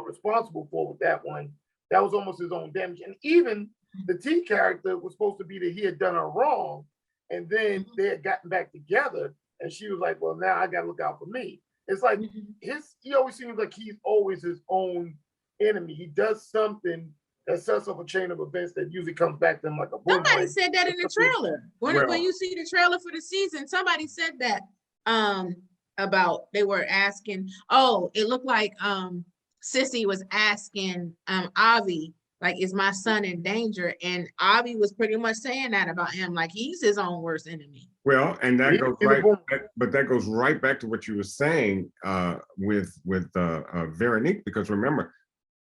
S5: responsible for with that one. That was almost his own damage. And even the T character was supposed to be that he had done her wrong, and then they had gotten back together, and she was like, well, now I got to look out for me. It's like he always seems like he's always his own enemy. He does something that sets up a chain of events that usually comes back to him like a boomerang.
S3: Somebody said that in the trailer. When you see the trailer for the season, somebody said that about, they were asking, it looked like Sissy was asking Avi, like, is my son in danger? And Avi was pretty much saying that about him, like he's his own worst enemy.
S4: Well, and that goes right, but that goes right back to what you were saying with Veronique, because remember,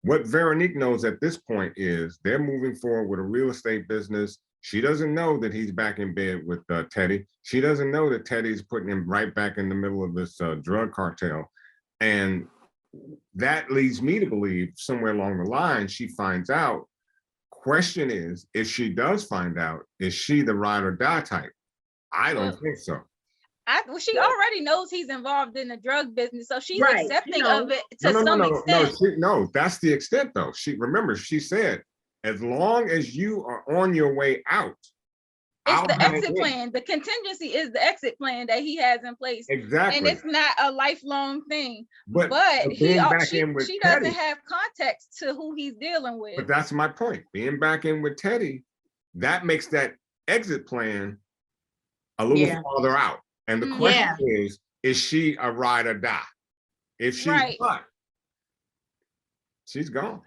S4: what Veronique knows at this point is they're moving forward with a real estate business. She doesn't know that he's back in bed with Teddy. She doesn't know that Teddy's putting him right back in the middle of this drug cartel. And that leads me to believe somewhere along the line, she finds out. Question is, if she does find out, is she the ride or die type? I don't think so.
S1: She already knows he's involved in the drug business, so she's accepting of it to some extent.
S4: No, that's the extent though. She said, as long as you are on your way out,
S1: It's the exit plan. The contingency is the exit plan that he has in place.
S4: Exactly.
S1: And it's not a lifelong thing. But
S4: she
S1: doesn't have context to who he's dealing with.
S4: But that's my point. Being back in with Teddy, that makes that exit plan a little farther out. And the question is she a ride or die? If she's not, she's gone.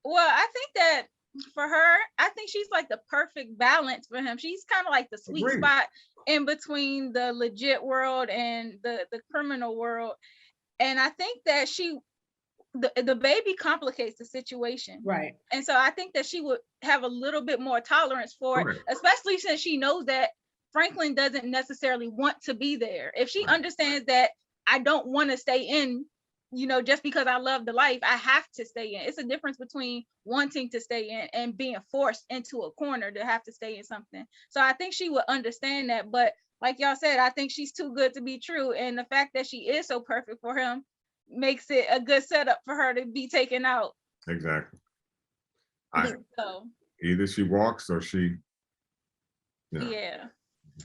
S1: Well, I think that for her, I think she's like the perfect balance for him. She's kind of like the sweet spot in between the legit world and the criminal world. And I think that the baby complicates the situation.
S3: Right.
S1: And so I think that she would have a little bit more tolerance for it, especially since she knows that Franklin doesn't necessarily want to be there. If she understands that I don't want to stay in, just because I love the life, I have to stay in. It's a difference between wanting to stay in and being forced into a corner to have to stay in something. So I think she would understand that. But like y'all said, I think she's too good to be true. And the fact that she is so perfect for him makes it a good setup for her to be taken out.
S4: Exactly. Either she walks or she.
S1: Yeah.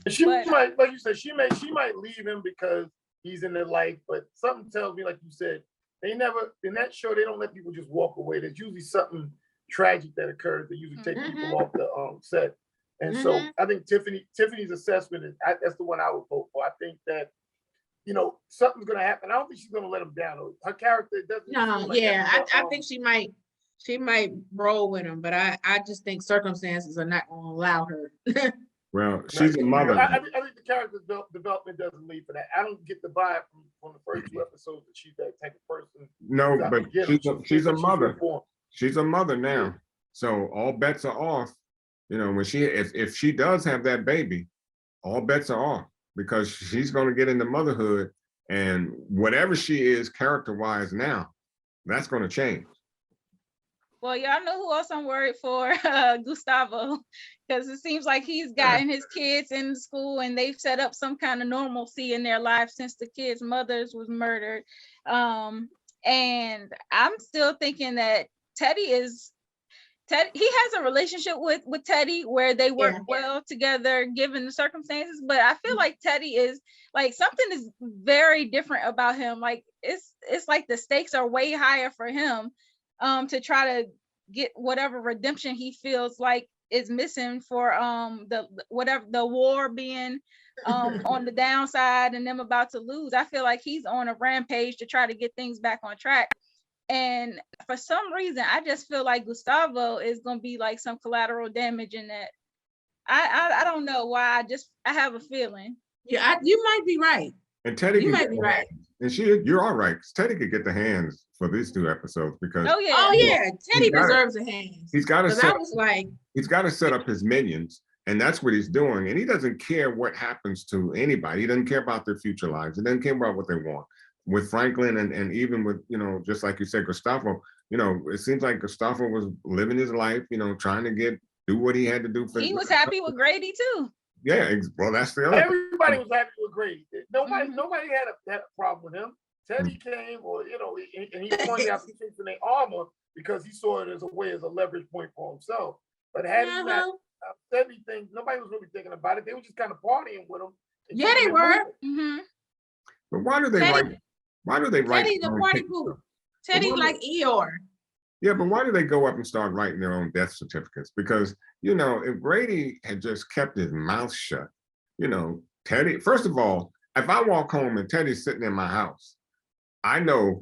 S5: She might, like you said, she might leave him because he's in their life, but something tells me, like you said, they never, in that show, they don't let people just walk away. There's usually something tragic that occurs. They usually take people off the set. And so I think Tiffany's assessment is, that's the one I would vote for. I think that, something's going to happen. I don't think she's going to let him down. Her character doesn't.
S3: I think she might roll with him, but I just think circumstances are not going to allow her.
S4: Well, she's a mother.
S5: I think the character development doesn't lead for that. I don't get the vibe from the first 2 episodes that she's that type of person.
S4: No, but she's a mother. She's a mother now. So all bets are off. When if she does have that baby, all bets are off because she's going to get into motherhood, and whatever she is character-wise now, that's going to change.
S1: Well, y'all know who else I'm worried for? Gustavo, because it seems like he's gotten his kids in school and they've set up some kind of normalcy in their life since the kids' mothers was murdered. And I'm still thinking that Teddy, he has a relationship with Teddy where they work well together given the circumstances, but I feel like Teddy is like, something is very different about him. Like it's like the stakes are way higher for him. To try to get whatever redemption he feels like is missing for the war being on the downside and them about to lose. I feel like he's on a rampage to try to get things back on track. And for some reason, I just feel like Gustavo is going to be like some collateral damage in that. I don't know why. I have a feeling.
S3: Yeah, you might be right.
S4: And Teddy,
S3: you might be right.
S4: And you're all right. Teddy could get the hands for these 2 episodes because
S3: Teddy deserves a hand.
S4: He's got to set up his minions, and that's what he's doing. And he doesn't care what happens to anybody. He doesn't care about their future lives. He doesn't care about what they want. With Franklin and even with just like you said, Gustavo. It seems like Gustavo was living his life. Trying to do what he had to do.
S1: He was happy with Grady too.
S4: Yeah, well, that's the other.
S5: Everybody was happy with Grady. Nobody had a problem with him. Teddy came, and he pointed out some things in their armor because he saw it as a leverage point for himself. But had he not said anything, nobody was really thinking about it. They were just kind of partying with him.
S3: Yeah, they were.
S4: But why do they write?
S3: Teddy the party pooper. Teddy like Eeyore.
S4: Yeah, but why do they go up and start writing their own death certificates? Because, if Grady had just kept his mouth shut, Teddy, first of all, if I walk home and Teddy's sitting in my house, I know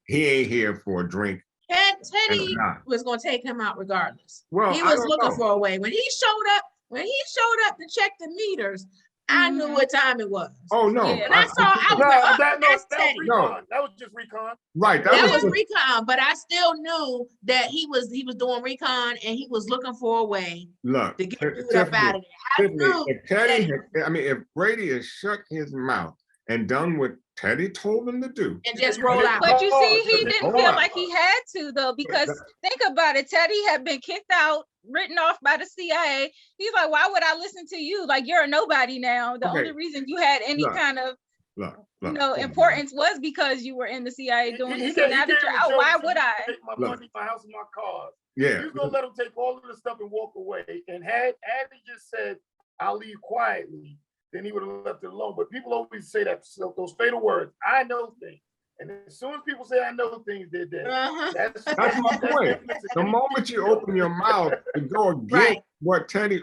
S4: he ain't here for a drink.
S3: Teddy was going to take him out regardless.
S4: Well,
S3: he was looking for a way. When he showed up to check the meters, I knew what time it was.
S4: Oh no!
S3: Yeah, that
S5: was just recon.
S4: Right,
S3: that was recon. But I still knew that he was doing recon and he was looking for a way to get up out of there.
S4: If Brady had shut his mouth and done what Teddy told him to do,
S3: and just roll out.
S1: But you see, he didn't feel like he had to though, because think about it. Teddy had been kicked out, written off by the CIA. He's like, why would I listen to you? Like, you're a nobody now. The only reason you had any kind of importance was because you were in the CIA doing this. So now that you're out, why would I?
S5: Take my money, my house, and my cars.
S4: Yeah.
S5: He was gonna let him take all of the stuff and walk away. And had he just said, "I'll leave quietly," then he would have left it alone. But people always say that, so those fatal words, "I know things." And as soon as people say "I know things," they're dead.
S4: That's my point. The moment you open your mouth to go against what Teddy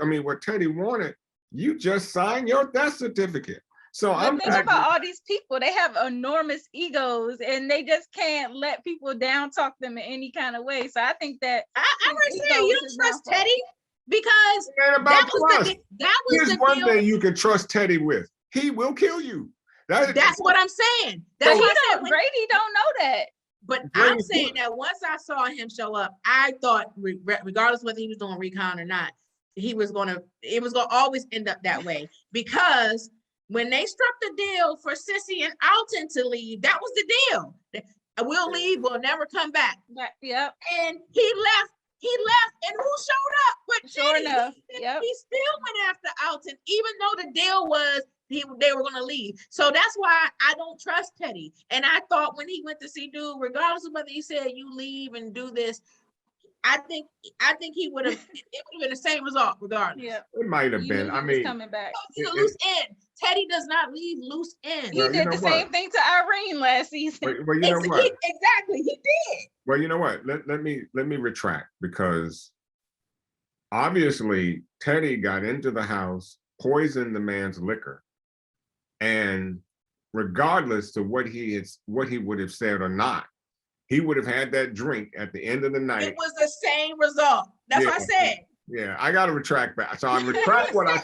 S4: wanted, you just signed your death certificate. So
S1: I'm thinking about all these people. They have enormous egos, and they just can't let people down talk them in any kind of way. So I think that
S3: I was saying you don't trust Teddy because that was
S4: Here's one thing you can trust Teddy with. He will kill you.
S3: That's what I'm saying.
S1: That's what I said. Brady don't know that.
S3: But I'm saying that once I saw him show up, I thought, regardless whether he was doing recon or not, it was gonna always end up that way. Because when they struck the deal for Sissy and Alton to leave, that was the deal. We'll leave, we'll never come back.
S1: Yep.
S3: And he left, and who showed up? But
S1: sure
S3: Teddy,
S1: enough.
S3: He still went after Alton, even though the deal was they were going to leave. So that's why I don't trust Teddy. And I thought when he went to see Dude, regardless of whether he said you leave and do this, I think he would have. It would have been the same result regardless.
S1: Yeah,
S4: it might have been. I mean,
S1: coming back.
S3: He's a loose end. Teddy does not leave loose ends.
S1: He did the same thing to Irene last season.
S4: Well, you know what?
S3: Exactly, he did.
S4: Well, you know what? Let me retract, because obviously Teddy got into the house, poisoned the man's liquor, and regardless to what he would have said or not, he would have had that drink at the end of the night.
S3: It was the same result. That's what I said.
S4: Yeah, I got to retract back. So I retract what I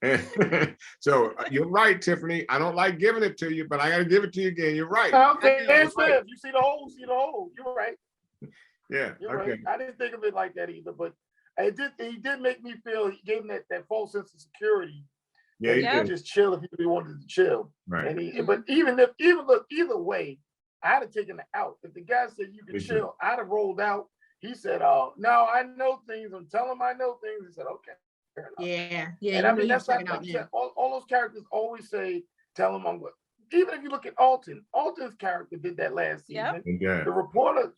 S4: said. So you're right, Tiffany. I don't like giving it to you, but I got to give it to you again. You're right.
S5: Okay, right. You see the hole, You're right.
S4: Yeah.
S5: You're right. I didn't think of it like that either, but he did make me feel, he gave him that false sense of security. Yeah, he could just chill if he really wanted to chill.
S4: Right.
S5: And but either way, I'd have taken it out. If the guy said you can chill, I'd have rolled out. He said, "Oh no, I know things. I'm telling him I know things." He said, "Okay, fair enough." Yeah. And I mean, that's not all those characters always say, "Tell him I'm good." Even if you look at Alton's character did that last season.
S4: Yeah.
S5: The reporter,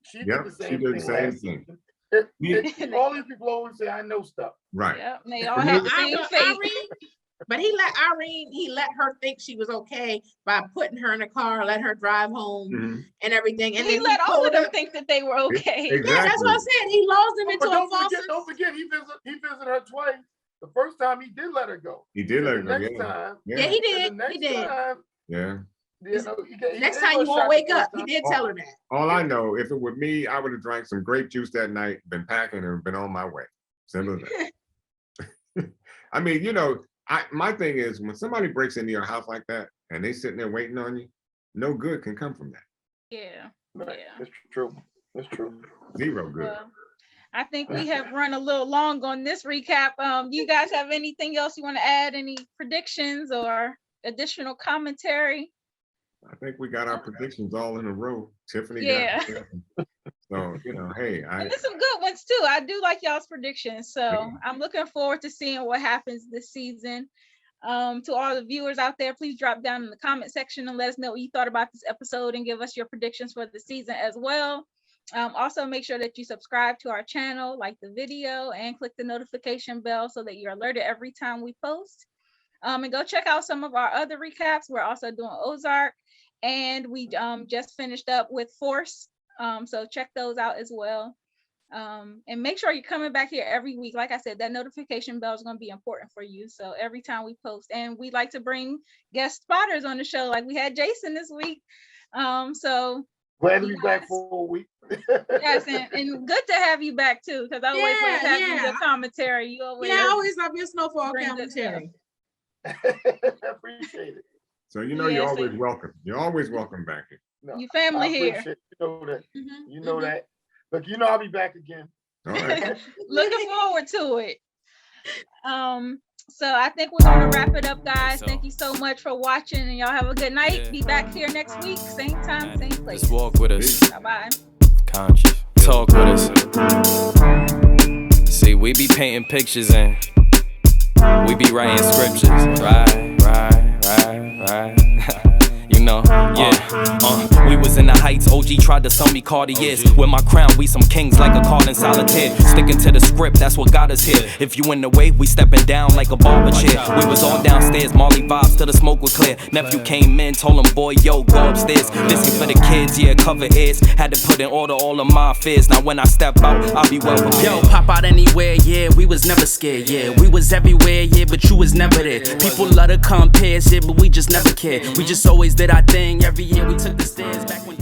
S5: she did the same thing last season. All these people always say, "I know stuff."
S4: Right.
S1: Yeah, they all have the same faith.
S3: But he let her think she was okay by putting her in a car, let her drive home and everything. And
S1: he let all of them think that they were okay.
S4: Exactly.
S3: Yeah, that's what I said. He lost them into a false.
S5: Don't forget, he visited her twice. The first time he did let her go.
S4: He did let her go.
S5: Next time,
S3: he did.
S5: He did.
S4: Yeah.
S3: Next time you won't wake up. He did tell her that.
S4: All I know, if it were me, I would have drank some grape juice that night, been packing and been on my way. Simple as that. I mean, my thing is, when somebody breaks into your house like that and they sitting there waiting on you, no good can come from that.
S1: Yeah.
S5: Right. Yeah. That's true.
S4: Zero good.
S1: Well, I think we have run a little long on this recap. Do you guys have anything else you want to add? Any predictions or additional commentary?
S4: I think we got our predictions all in a row. Tiffany
S1: got
S4: so, hey.
S1: And there's some good ones too. I do like y'all's predictions. So I'm looking forward to seeing what happens this season. To all the viewers out there, please drop down in the comment section and let us know what you thought about this episode and give us your predictions for the season as well. Also, make sure that you subscribe to our channel, like the video, and click the notification bell so that you're alerted every time we post. And go check out some of our other recaps. We're also doing Ozark, and we just finished up with Force. So check those out as well. And make sure you're coming back here every week. Like I said, that notification bell is going to be important for you. So every time we post, and we like to bring guest spotters on the show, like we had Jason this week. So
S5: glad to be back for a week.
S1: Yes, and good to have you back too, because I always like to have you your commentary. You always
S3: I always love your SnowFall commentary.
S5: I appreciate it.
S4: So you're always welcome. You're always welcome back here.
S1: No, you family here.
S5: You know that. You know that. Look, I'll be back again.
S4: All right.
S1: Looking forward to it. So I think we're gonna wrap it up, guys. Thank you so much for watching, and y'all have a good night. Be back here next week, same time, same place.
S6: Just walk with us.
S1: Bye-bye.
S6: Conscious. Talk with us. See, we be painting pictures and we be writing scriptures. Right. We was in the heights, OG tried to sell me Cartiers. With my crown, we some kings like a card in solitaire. Sticking to the script, that's what got us here. If you in the way, we stepping down like a barber chair. We was all downstairs, Molly vibes till the smoke was clear. Nephew came in, told him, boy, yo, go upstairs. Listen for the kids, yeah, cover ears. Had to put in order all of my fears. Now when I step out, I'll be well prepared.
S7: Yo, pop out anywhere, yeah, we was never scared, yeah. We was everywhere, yeah, but you was never there. People love to compare shit, but we just never cared. We just always did our thing. Every year we took the stairs back when